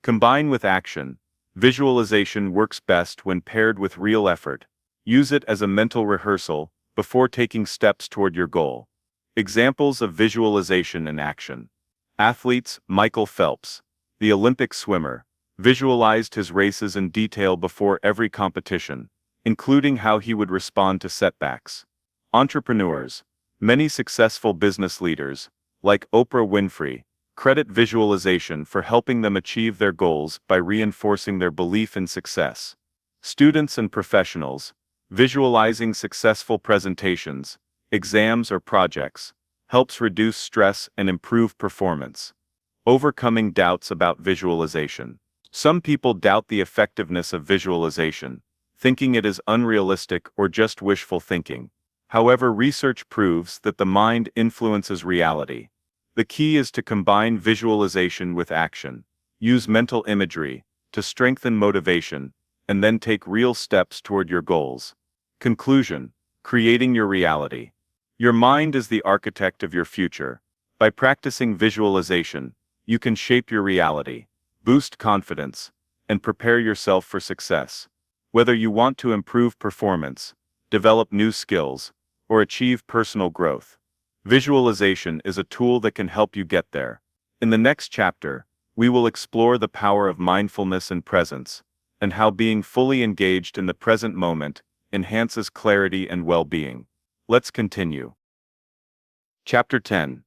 Combine with action. Visualization works best when paired with real effort. Use it as a mental rehearsal before taking steps toward your goal. Examples of visualization in action. Athletes. Michael Phelps, the Olympic swimmer, visualized his races in detail before every competition, including how he would respond to setbacks. Entrepreneurs. Many successful business leaders, like Oprah Winfrey, credit visualization for helping them achieve their goals by reinforcing their belief in success. Students and professionals. Visualizing successful presentations, exams, or projects helps reduce stress and improve performance. Overcoming doubts about visualization. Some people doubt the effectiveness of visualization, thinking it is unrealistic or just wishful thinking. However, research proves that the mind influences reality. The key is to combine visualization with action. Use mental imagery to strengthen motivation, and then take real steps toward your goals. Conclusion: creating your reality. Your mind is the architect of your future. By practicing visualization, you can shape your reality, boost confidence, and prepare yourself for success. Whether you want to improve performance, develop new skills, or achieve personal growth, visualization is a tool that can help you get there. In the next chapter, we will explore the power of mindfulness and presence, and how being fully engaged in the present moment enhances clarity and well-being. Let's continue. Chapter 10.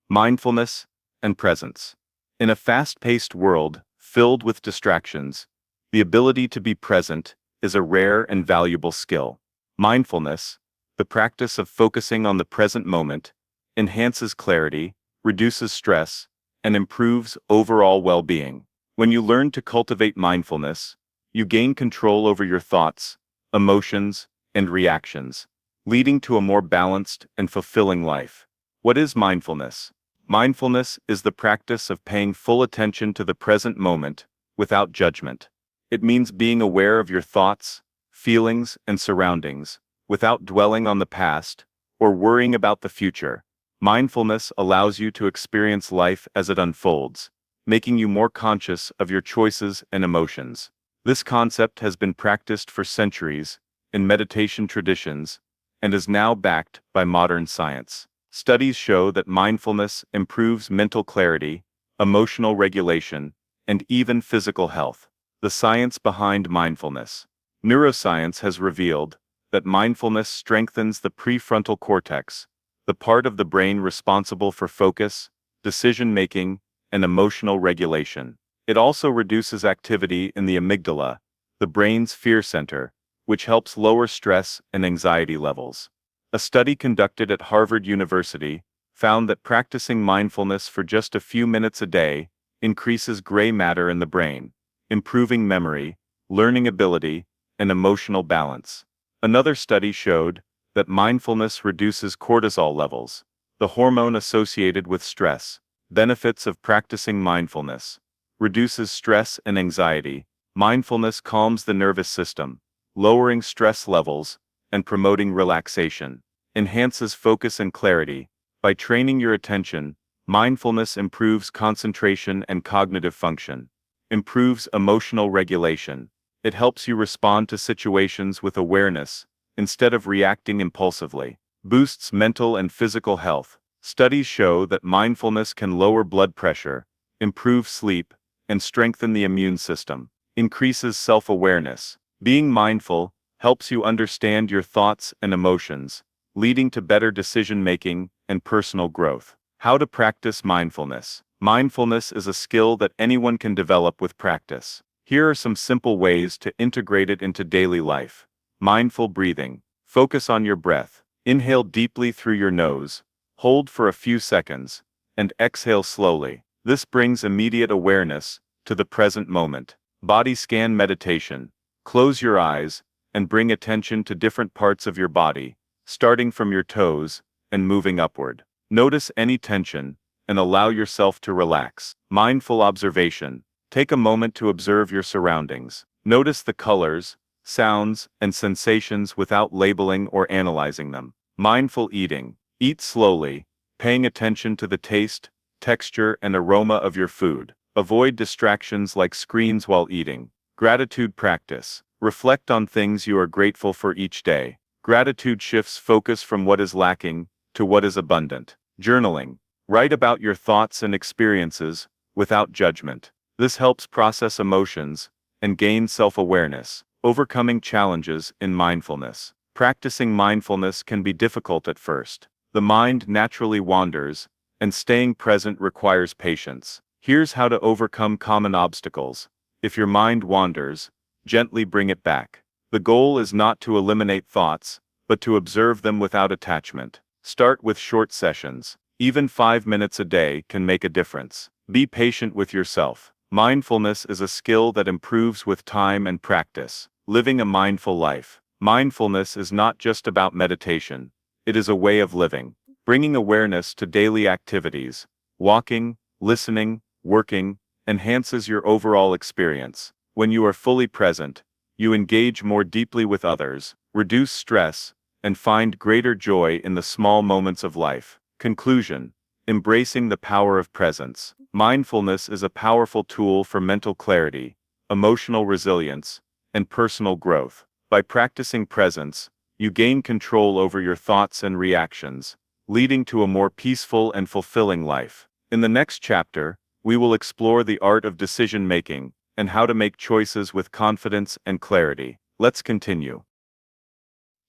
Mindfulness and Presence. In a fast-paced world filled with distractions, the ability to be present is a rare and valuable skill. Mindfulness, the practice of focusing on the present moment, enhances clarity, reduces stress, and improves overall well-being. When you learn to cultivate mindfulness, you gain control over your thoughts, emotions, and reactions, leading to a more balanced and fulfilling life. What is mindfulness? Mindfulness is the practice of paying full attention to the present moment, without judgment. It means being aware of your thoughts, feelings, and surroundings, without dwelling on the past or worrying about the future. Mindfulness allows you to experience life as it unfolds, making you more conscious of your choices and emotions. This concept has been practiced for centuries in meditation traditions and is now backed by modern science. Studies show that mindfulness improves mental clarity, emotional regulation, and even physical health. The science behind mindfulness. Neuroscience has revealed that mindfulness strengthens the prefrontal cortex, the part of the brain responsible for focus, decision-making, and emotional regulation. It also reduces activity in the amygdala, the brain's fear center, which helps lower stress and anxiety levels. A study conducted at Harvard University found that practicing mindfulness for just a few minutes a day increases gray matter in the brain, improving memory, learning ability, and emotional balance. Another study showed that mindfulness reduces cortisol levels, the hormone associated with stress. Benefits of practicing mindfulness: reduces stress and anxiety. Mindfulness calms the nervous system, lowering stress levels and promoting relaxation. Enhances focus and clarity. By training your attention, mindfulness improves concentration and cognitive function. Improves emotional regulation. It helps you respond to situations with awareness, instead of reacting impulsively. Boosts mental and physical health. Studies show that mindfulness can lower blood pressure, improve sleep, and strengthen the immune system. Increases self-awareness. Being mindful helps you understand your thoughts and emotions, leading to better decision-making and personal growth. How to practice mindfulness. Mindfulness is a skill that anyone can develop with practice. Here are some simple ways to integrate it into daily life. Mindful breathing. Focus on your breath. Inhale deeply through your nose, hold for a few seconds, and exhale slowly. This brings immediate awareness to the present moment. Body scan meditation. Close your eyes and bring attention to different parts of your body, starting from your toes and moving upward. Notice any tension and allow yourself to relax. Mindful observation. Take a moment to observe your surroundings. Notice the colors, sounds, and sensations without labeling or analyzing them. Mindful eating. Eat slowly, paying attention to the taste, texture, and aroma of your food. Avoid distractions like screens while eating. Gratitude practice. Reflect on things you are grateful for each day. Gratitude shifts focus from what is lacking to what is abundant. Journaling. Write about your thoughts and experiences without judgment. This helps process emotions and gain self-awareness. Overcoming challenges in mindfulness. Practicing mindfulness can be difficult at first. The mind naturally wanders, and staying present requires patience. Here's how to overcome common obstacles. If your mind wanders, gently bring it back. The goal is not to eliminate thoughts, but to observe them without attachment. Start with short sessions. Even 5 minutes a day can make a difference. Be patient with yourself. Mindfulness is a skill that improves with time and practice. Living a mindful life. Mindfulness is not just about meditation. It is a way of living. Bringing awareness to daily activities, walking, listening, working, enhances your overall experience. When you are fully present, you engage more deeply with others, reduce stress, and find greater joy in the small moments of life. Conclusion. Embracing the power of presence. Mindfulness is a powerful tool for mental clarity, emotional resilience, and personal growth. By practicing presence, you gain control over your thoughts and reactions, leading to a more peaceful and fulfilling life. In the next chapter, we will explore the art of decision-making and how to make choices with confidence and clarity. Let's continue.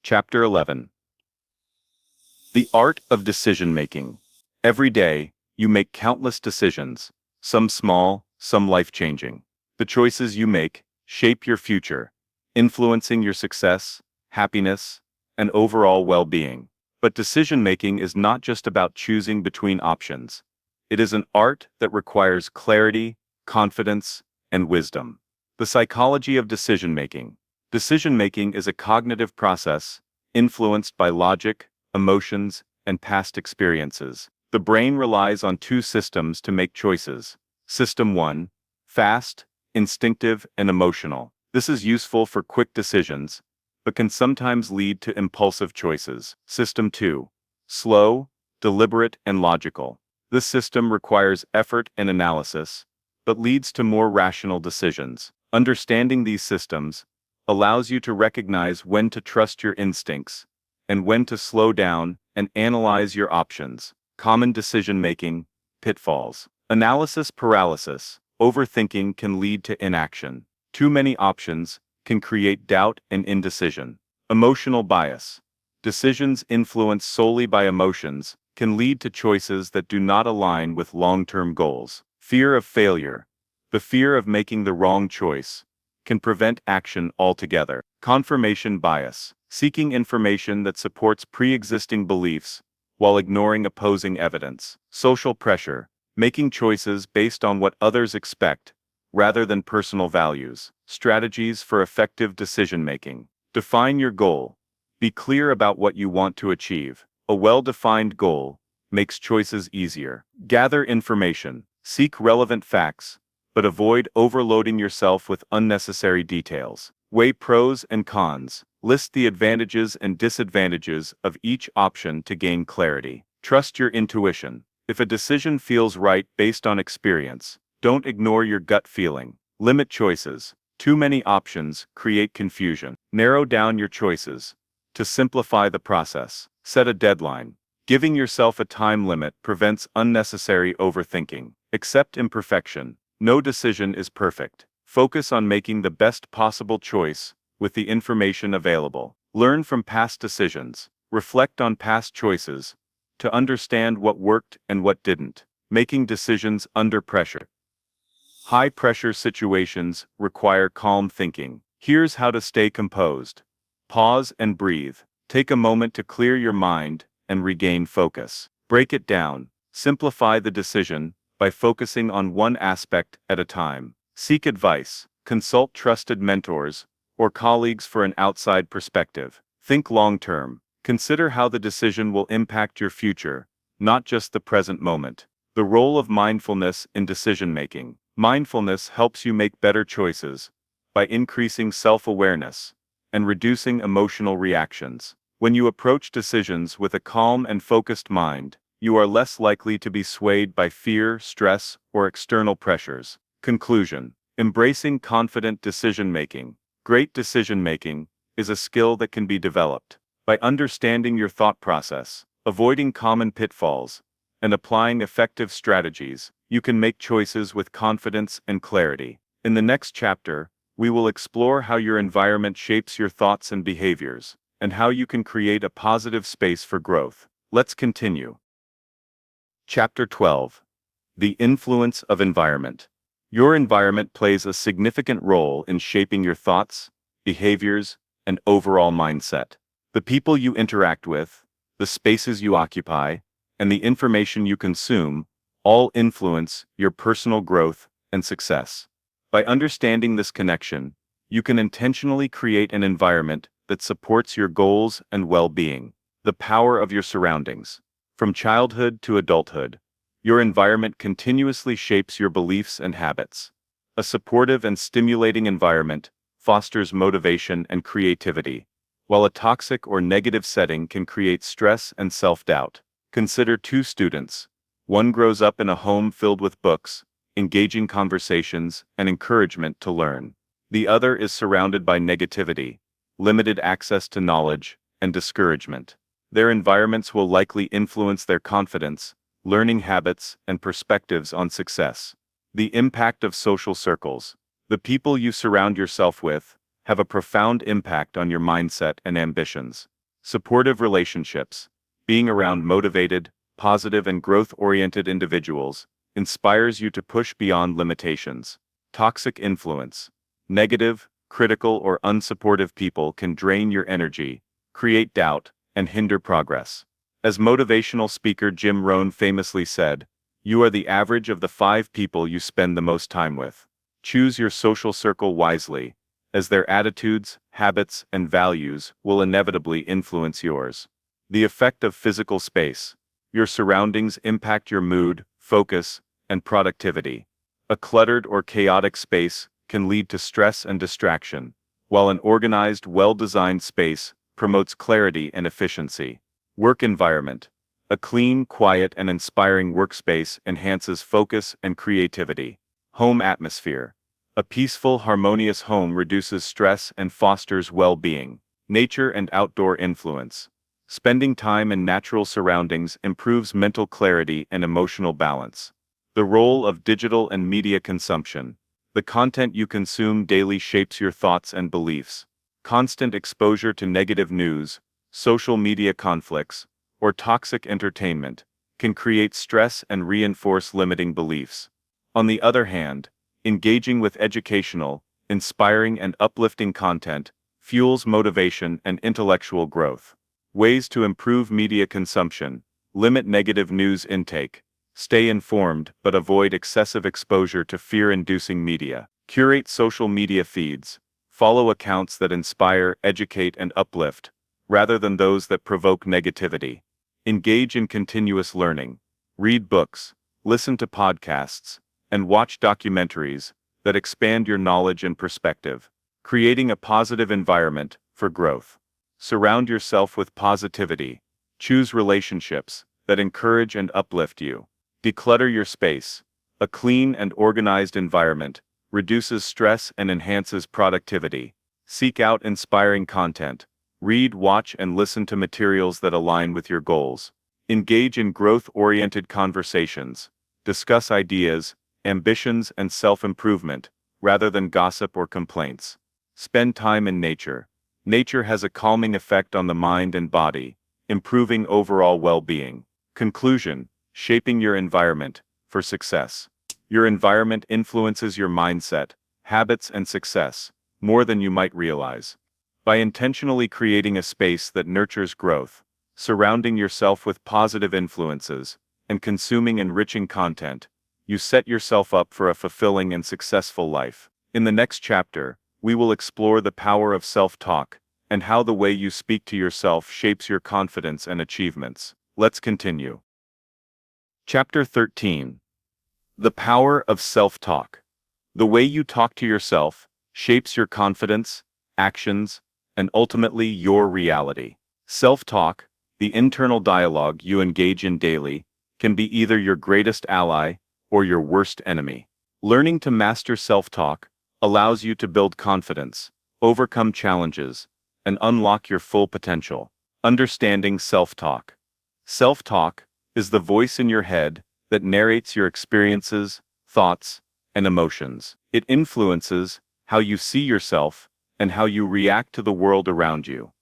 Chapter 11. The art of decision-making. Every day, you make countless decisions, some small, some life-changing. The choices you make shape your future, influencing your success, happiness, and overall well-being. But decision-making is not just about choosing between options. It is an art that requires clarity, confidence, and wisdom. The psychology of decision-making. Decision-making is a cognitive process influenced by logic, emotions, and past experiences. The brain relies on two systems to make choices. System 1, fast, instinctive, and emotional. This is useful for quick decisions, but can sometimes lead to impulsive choices. System 2, slow, deliberate, and logical. This system requires effort and analysis, but leads to more rational decisions. Understanding these systems allows you to recognize when to trust your instincts and when to slow down and analyze your options. Common decision-making pitfalls. Analysis paralysis. Overthinking can lead to inaction. Too many options can create doubt and indecision. Emotional bias. Decisions influenced solely by emotions can lead to choices that do not align with long-term goals. Fear of failure. The fear of making the wrong choice can prevent action altogether. Confirmation bias. Seeking information that supports pre-existing beliefs while ignoring opposing evidence. Social pressure. Making choices based on what others expect rather than personal values. Strategies for effective decision-making. Define your goal. Be clear about what you want to achieve. A well-defined goal makes choices easier. Gather information. Seek relevant facts, but avoid overloading yourself with unnecessary details. Weigh pros and cons. List the advantages and disadvantages of each option to gain clarity. Trust your intuition. If a decision feels right based on experience, don't ignore your gut feeling. Limit choices. Too many options create confusion. Narrow down your choices to simplify the process. Set a deadline. Giving yourself a time limit prevents unnecessary overthinking. Accept imperfection. No decision is perfect. Focus on making the best possible choice with the information available. Learn from past decisions. Reflect on past choices to understand what worked and what didn't. Making decisions under pressure. High-pressure situations require calm thinking. Here's how to stay composed. Pause and breathe. Take a moment to clear your mind and regain focus. Break it down. Simplify the decision by focusing on one aspect at a time. Seek advice. Consult trusted mentors or colleagues for an outside perspective. Think long-term. Consider how the decision will impact your future, not just the present moment. The role of mindfulness in decision-making. Mindfulness helps you make better choices by increasing self-awareness and reducing emotional reactions. When you approach decisions with a calm and focused mind, you are less likely to be swayed by fear, stress, or external pressures. Conclusion. Embracing confident decision-making. Great decision-making is a skill that can be developed. By understanding your thought process, avoiding common pitfalls, and applying effective strategies, you can make choices with confidence and clarity. In the next chapter, we will explore how your environment shapes your thoughts and behaviors, and how you can create a positive space for growth. Let's continue. Chapter 12. The influence of environment. Your environment plays a significant role in shaping your thoughts, behaviors, and overall mindset. The people you interact with, the spaces you occupy, and the information you consume all influence your personal growth and success. By understanding this connection, you can intentionally create an environment that supports your goals and well-being. The power of your surroundings. From childhood to adulthood, your environment continuously shapes your beliefs and habits. A supportive and stimulating environment fosters motivation and creativity, while a toxic or negative setting can create stress and self-doubt. Consider two students. One grows up in a home filled with books, engaging conversations, and encouragement to learn. The other is surrounded by negativity, limited access to knowledge, and discouragement. Their environments will likely influence their confidence, learning habits, and perspectives on success. The impact of social circles. The people you surround yourself with have a profound impact on your mindset and ambitions. Supportive relationships. Being around motivated, positive, and growth-oriented individuals inspires you to push beyond limitations. Toxic influence. Negative, critical, or unsupportive people can drain your energy, create doubt, and hinder progress. As motivational speaker Jim Rohn famously said, "You are the average of the 5 people you spend the most time with." Choose your social circle wisely, as their attitudes, habits, and values will inevitably influence yours. The effect of physical space. Your surroundings impact your mood, focus, and productivity. A cluttered or chaotic space can lead to stress and distraction, while an organized, well-designed space promotes clarity and efficiency. Work environment. A clean, quiet, and inspiring workspace enhances focus and creativity. Home atmosphere. A peaceful, harmonious home reduces stress and fosters well-being. Nature and outdoor influence. Spending time in natural surroundings improves mental clarity and emotional balance. The role of digital and media consumption. The content you consume daily shapes your thoughts and beliefs. Constant exposure to negative news, social media conflicts, or toxic entertainment can create stress and reinforce limiting beliefs. On the other hand, engaging with educational, inspiring, and uplifting content fuels motivation and intellectual growth. Ways to improve media consumption. Limit negative news intake. Stay informed but avoid excessive exposure to fear-inducing media. Curate social media feeds. Follow accounts that inspire, educate, and uplift, rather than those that provoke negativity. Engage in continuous learning. Read books, listen to podcasts, and watch documentaries that expand your knowledge and perspective. Creating a positive environment for growth. Surround yourself with positivity. Choose relationships that encourage and uplift you. Declutter your space. A clean and organized environment reduces stress and enhances productivity. Seek out inspiring content. Read, watch, and listen to materials that align with your goals. Engage in growth-oriented conversations. Discuss ideas, ambitions, and self-improvement, rather than gossip or complaints. Spend time in nature. Nature has a calming effect on the mind and body, improving overall well-being. Conclusion: shaping your environment for success. Your environment influences your mindset, habits, and success more than you might realize. By intentionally creating a space that nurtures growth, surrounding yourself with positive influences, and consuming enriching content, you set yourself up for a fulfilling and successful life. In the next chapter, we will explore the power of self-talk and how the way you speak to yourself shapes your confidence and achievements. Let's continue. Chapter 13. The power of self-talk. The way you talk to yourself shapes your confidence, actions, and ultimately your reality. Self-talk, the internal dialogue you engage in daily, can be either your greatest ally or your worst enemy. Learning to master self-talk allows you to build confidence, overcome challenges, and unlock your full potential. Understanding self-talk. Self-talk is the voice in your head that narrates your experiences, thoughts, and emotions. It influences how you see yourself and how you react to the world around you.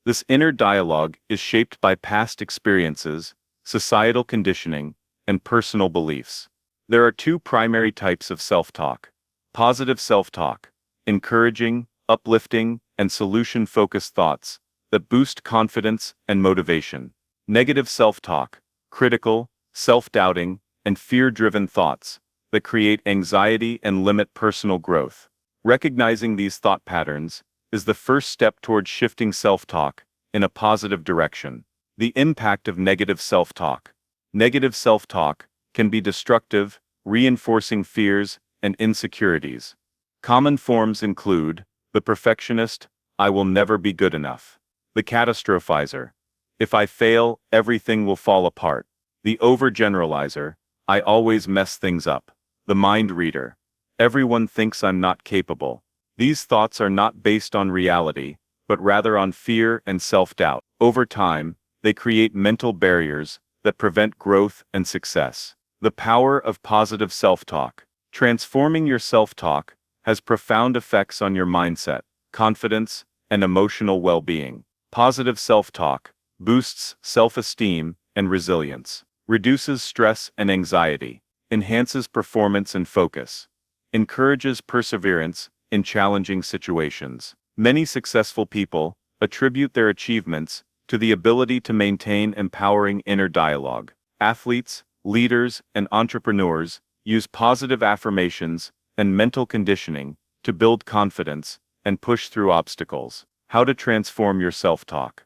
This inner dialogue is shaped by past experiences, societal conditioning, and personal beliefs. There are two primary types of self-talk. Positive self-talk, encouraging, uplifting, and solution-focused thoughts that boost confidence and motivation. Negative self-talk, critical, self-doubting, and fear-driven thoughts that create anxiety and limit personal growth. Recognizing these thought patterns is the first step toward shifting self-talk in a positive direction. The impact of negative self-talk. Negative self-talk can be destructive, reinforcing fears and insecurities. Common forms include the perfectionist, I will never be good enough. The catastrophizer, if I fail, everything will fall apart. The overgeneralizer, I always mess things up. The mind reader, everyone thinks I'm not capable. These thoughts are not based on reality, but rather on fear and self-doubt. Over time, they create mental barriers that prevent growth and success. The power of positive self-talk. Transforming your self-talk has profound effects on your mindset, confidence, and emotional well-being. Positive self-talk boosts self-esteem and resilience, reduces stress and anxiety, enhances performance and focus, encourages perseverance in challenging situations. Many successful people attribute their achievements to the ability to maintain empowering inner dialogue. Athletes, leaders, and entrepreneurs use positive affirmations and mental conditioning to build confidence and push through obstacles. How to transform your self-talk.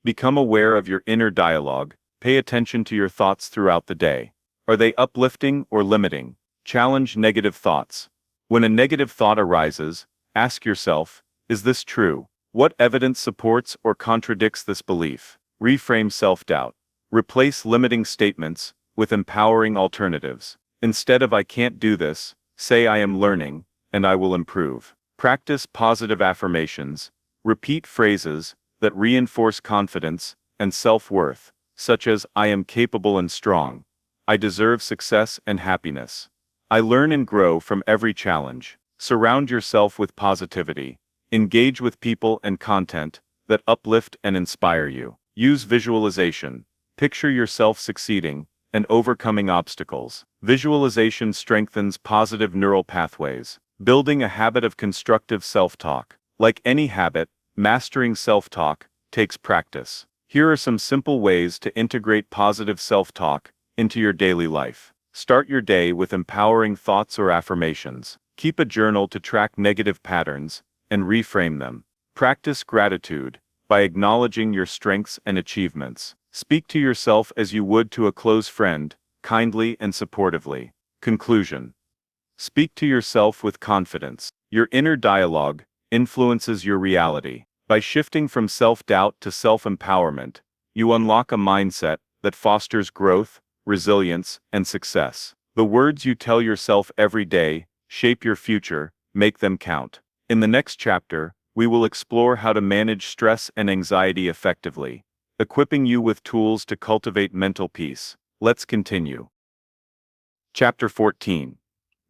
Become aware of your inner dialogue. Pay attention to your thoughts throughout the day. Are they uplifting or limiting? Challenge negative thoughts. When a negative thought arises, ask yourself, is this true? What evidence supports or contradicts this belief? Reframe self-doubt. Replace limiting statements with empowering alternatives. Instead of I can't do this, say I am learning, and I will improve. Practice positive affirmations. Repeat phrases that reinforce confidence and self-worth, such as I am capable and strong. I deserve success and happiness. I learn and grow from every challenge. Surround yourself with positivity. Engage with people and content that uplift and inspire you. Use visualization. Picture yourself succeeding and overcoming obstacles. Visualization strengthens positive neural pathways, building a habit of constructive self-talk. Like any habit, mastering self-talk takes practice. Here are some simple ways to integrate positive self-talk into your daily life. Start your day with empowering thoughts or affirmations. Keep a journal to track negative patterns and reframe them. Practice gratitude by acknowledging your strengths and achievements. Speak to yourself as you would to a close friend, kindly and supportively. Conclusion. Speak to yourself with confidence. Your inner dialogue influences your reality. By shifting from self-doubt to self-empowerment, you unlock a mindset that fosters growth, resilience, and success. The words you tell yourself every day shape your future. Make them count. In the next chapter, we will explore how to manage stress and anxiety effectively, equipping you with tools to cultivate mental peace. Let's continue. Chapter 14.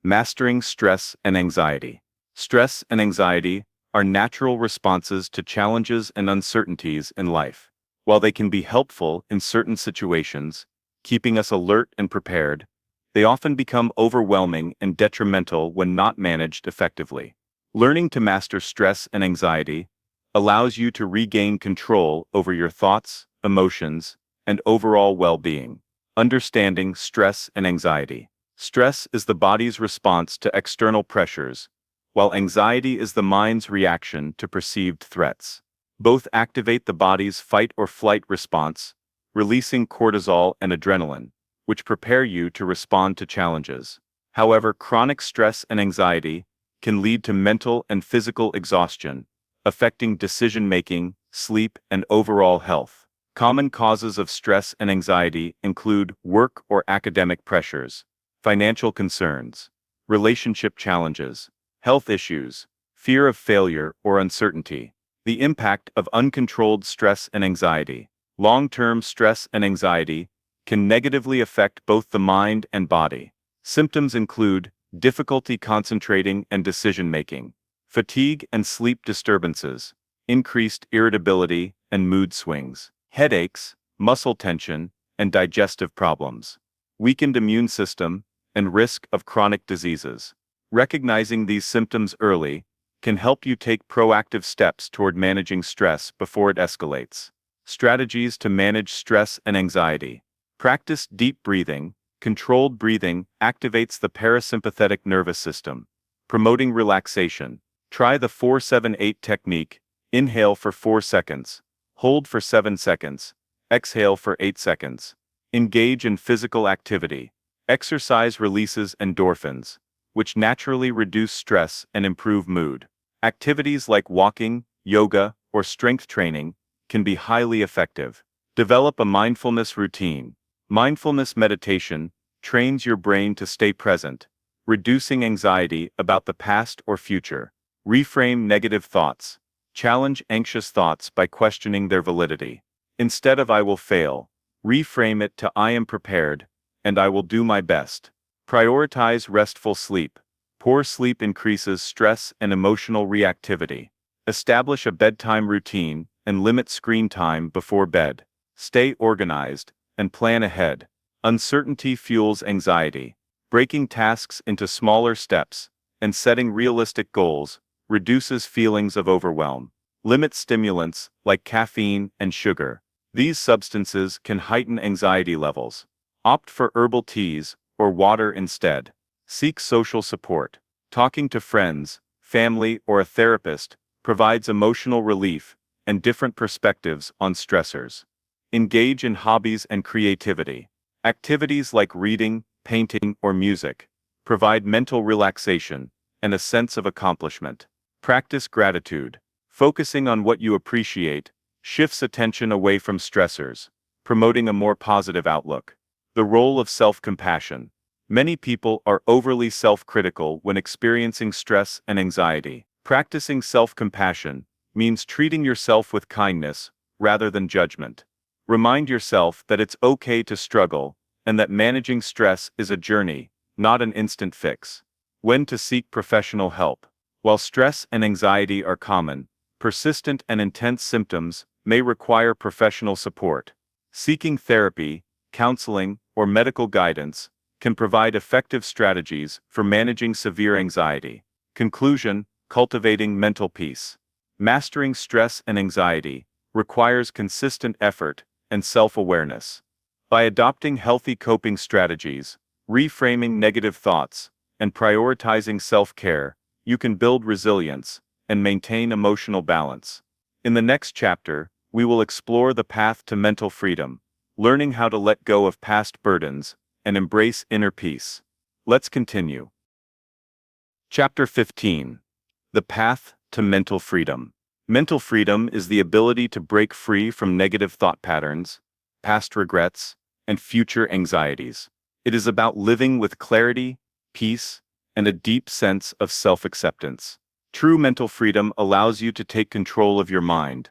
Mastering Stress and Anxiety. Stress and anxiety are natural responses to challenges and uncertainties in life. While they can be helpful in certain situations, keeping us alert and prepared, they often become overwhelming and detrimental when not managed effectively. Learning to master stress and anxiety allows you to regain control over your thoughts, emotions, and overall well-being. Understanding stress and anxiety. Stress is the body's response to external pressures, while anxiety is the mind's reaction to perceived threats. Both activate the body's fight or flight response, releasing cortisol and adrenaline, which prepare you to respond to challenges. However, chronic stress and anxiety can lead to mental and physical exhaustion, affecting decision-making, sleep, and overall health. Common causes of stress and anxiety include work or academic pressures, financial concerns, relationship challenges, health issues, fear of failure or uncertainty. The impact of uncontrolled stress and anxiety. Long-term stress and anxiety can negatively affect both the mind and body. Symptoms include difficulty concentrating and decision-making, fatigue and sleep disturbances, increased irritability and mood swings, headaches, muscle tension, and digestive problems, weakened immune system, and risk of chronic diseases. Recognizing these symptoms early can help you take proactive steps toward managing stress before it escalates. Strategies to manage stress and anxiety. Practice deep breathing, Controlled breathing activates the parasympathetic nervous system, promoting relaxation. Try the 4-7-8 technique. Inhale for 4 seconds. Hold for 7 seconds. Exhale for 8 seconds. Engage in physical activity. Exercise releases endorphins, which naturally reduce stress and improve mood. Activities like walking, yoga, or strength training can be highly effective. Develop a mindfulness routine. Mindfulness meditation trains your brain to stay present, reducing anxiety about the past or future. Reframe negative thoughts. Challenge anxious thoughts by questioning their validity. Instead of "I will fail," reframe it to "I am prepared, and I will do my best." Prioritize restful sleep. Poor sleep increases stress and emotional reactivity. Establish a bedtime routine and limit screen time before bed. Stay organized and plan ahead. Uncertainty fuels anxiety. Breaking tasks into smaller steps and setting realistic goals reduces feelings of overwhelm. Limit stimulants like caffeine and sugar. These substances can heighten anxiety levels. Opt for herbal teas or water instead. Seek social support. Talking to friends, family, or a therapist provides emotional relief and different perspectives on stressors. Engage in hobbies and creativity. Activities like reading, painting, or music provide mental relaxation and a sense of accomplishment. Practice gratitude. Focusing on what you appreciate shifts attention away from stressors, promoting a more positive outlook. The role of self-compassion. Many people are overly self-critical when experiencing stress and anxiety. Practicing self-compassion means treating yourself with kindness rather than judgment. Remind yourself that it's okay to struggle and that managing stress is a journey, not an instant fix. When to seek professional help. While stress and anxiety are common, persistent and intense symptoms may require professional support. Seeking therapy, counseling, or medical guidance can provide effective strategies for managing severe anxiety. Conclusion: cultivating mental peace. Mastering stress and anxiety requires consistent effort and self-awareness. By adopting healthy coping strategies, reframing negative thoughts, and prioritizing self-care, you can build resilience and maintain emotional balance. In the next chapter, we will explore the path to mental freedom, learning how to let go of past burdens and embrace inner peace. Let's continue. Chapter 15. The Path to Mental Freedom. Mental freedom is the ability to break free from negative thought patterns, past regrets, and future anxieties. It is about living with clarity, peace, and a deep sense of self-acceptance. True mental freedom allows you to take control of your mind,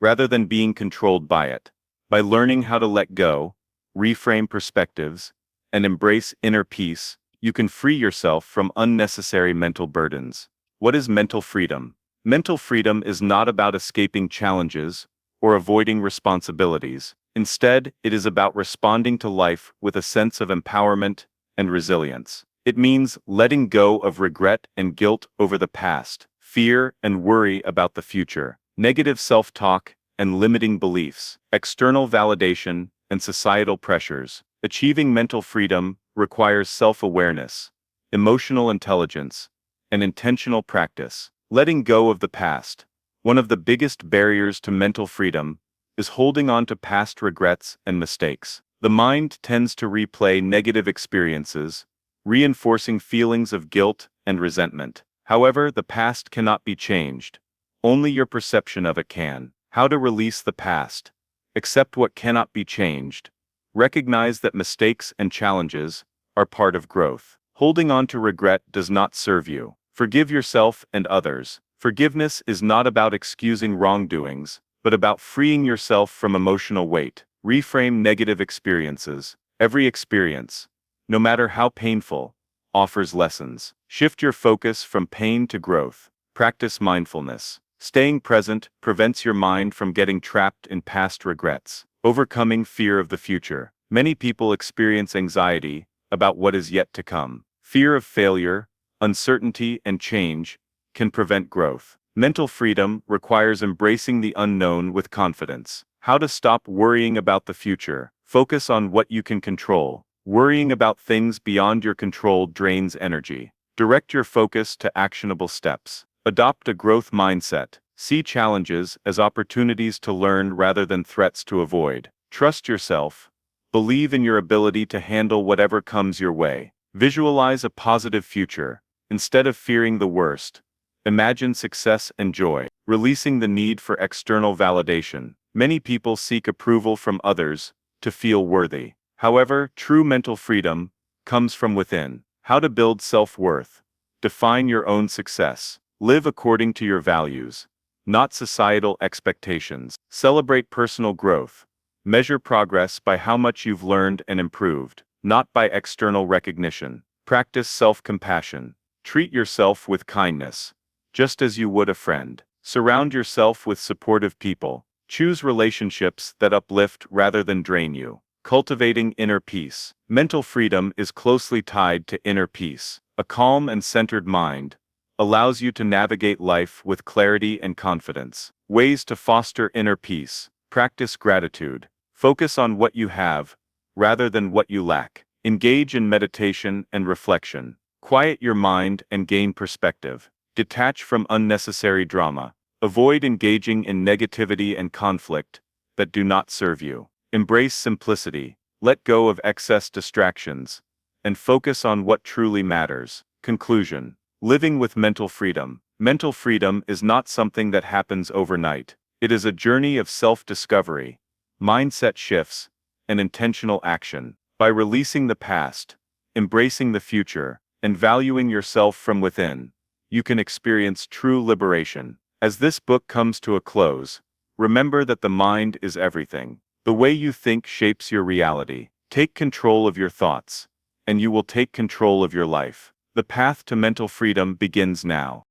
rather than being controlled by it. By learning how to let go, reframe perspectives, and embrace inner peace, you can free yourself from unnecessary mental burdens. What is mental freedom? Mental freedom is not about escaping challenges or avoiding responsibilities. Instead, it is about responding to life with a sense of empowerment and resilience. It means letting go of regret and guilt over the past, fear and worry about the future, negative self-talk and limiting beliefs, external validation and societal pressures. Achieving mental freedom requires self-awareness, emotional intelligence, and intentional practice. Letting go of the past. One of the biggest barriers to mental freedom is holding on to past regrets and mistakes. The mind tends to replay negative experiences, reinforcing feelings of guilt and resentment. However, the past cannot be changed. Only your perception of it can. How to release the past. Accept what cannot be changed. Recognize that mistakes and challenges are part of growth. Holding on to regret does not serve you. Forgive yourself and others. Forgiveness is not about excusing wrongdoings, but about freeing yourself from emotional weight. Reframe negative experiences. Every experience, no matter how painful, offers lessons. Shift your focus from pain to growth. Practice mindfulness. Staying present prevents your mind from getting trapped in past regrets. Overcoming fear of the future. Many people experience anxiety about what is yet to come. Fear of failure, uncertainty, and change can prevent growth. Mental freedom requires embracing the unknown with confidence. How to stop worrying about the future. Focus on what you can control. Worrying about things beyond your control drains energy. Direct your focus to actionable steps. Adopt a growth mindset. See challenges as opportunities to learn rather than threats to avoid. Trust yourself. Believe in your ability to handle whatever comes your way. Visualize a positive future. Instead of fearing the worst, imagine success and joy. Releasing the need for external validation. Many people seek approval from others to feel worthy. However, true mental freedom comes from within. How to build self-worth. Define your own success. Live according to your values, not societal expectations. Celebrate personal growth. Measure progress by how much you've learned and improved, not by external recognition. Practice self-compassion. Treat yourself with kindness, just as you would a friend. Surround yourself with supportive people. Choose relationships that uplift rather than drain you. Cultivating inner peace. Mental freedom is closely tied to inner peace. A calm and centered mind allows you to navigate life with clarity and confidence. Ways to foster inner peace. Practice gratitude. Focus on what you have, rather than what you lack. Engage in meditation and reflection. Quiet your mind and gain perspective. Detach from unnecessary drama. Avoid engaging in negativity and conflict that do not serve you. Embrace simplicity. Let go of excess distractions and focus on what truly matters. Conclusion. Living with mental freedom. Mental freedom is not something that happens overnight. It is a journey of self-discovery, mindset shifts, and intentional action. By releasing the past, embracing the future, and valuing yourself from within, you can experience true liberation. As this book comes to a close, remember that the mind is everything. The way you think shapes your reality. Take control of your thoughts, and you will take control of your life. The path to mental freedom begins now.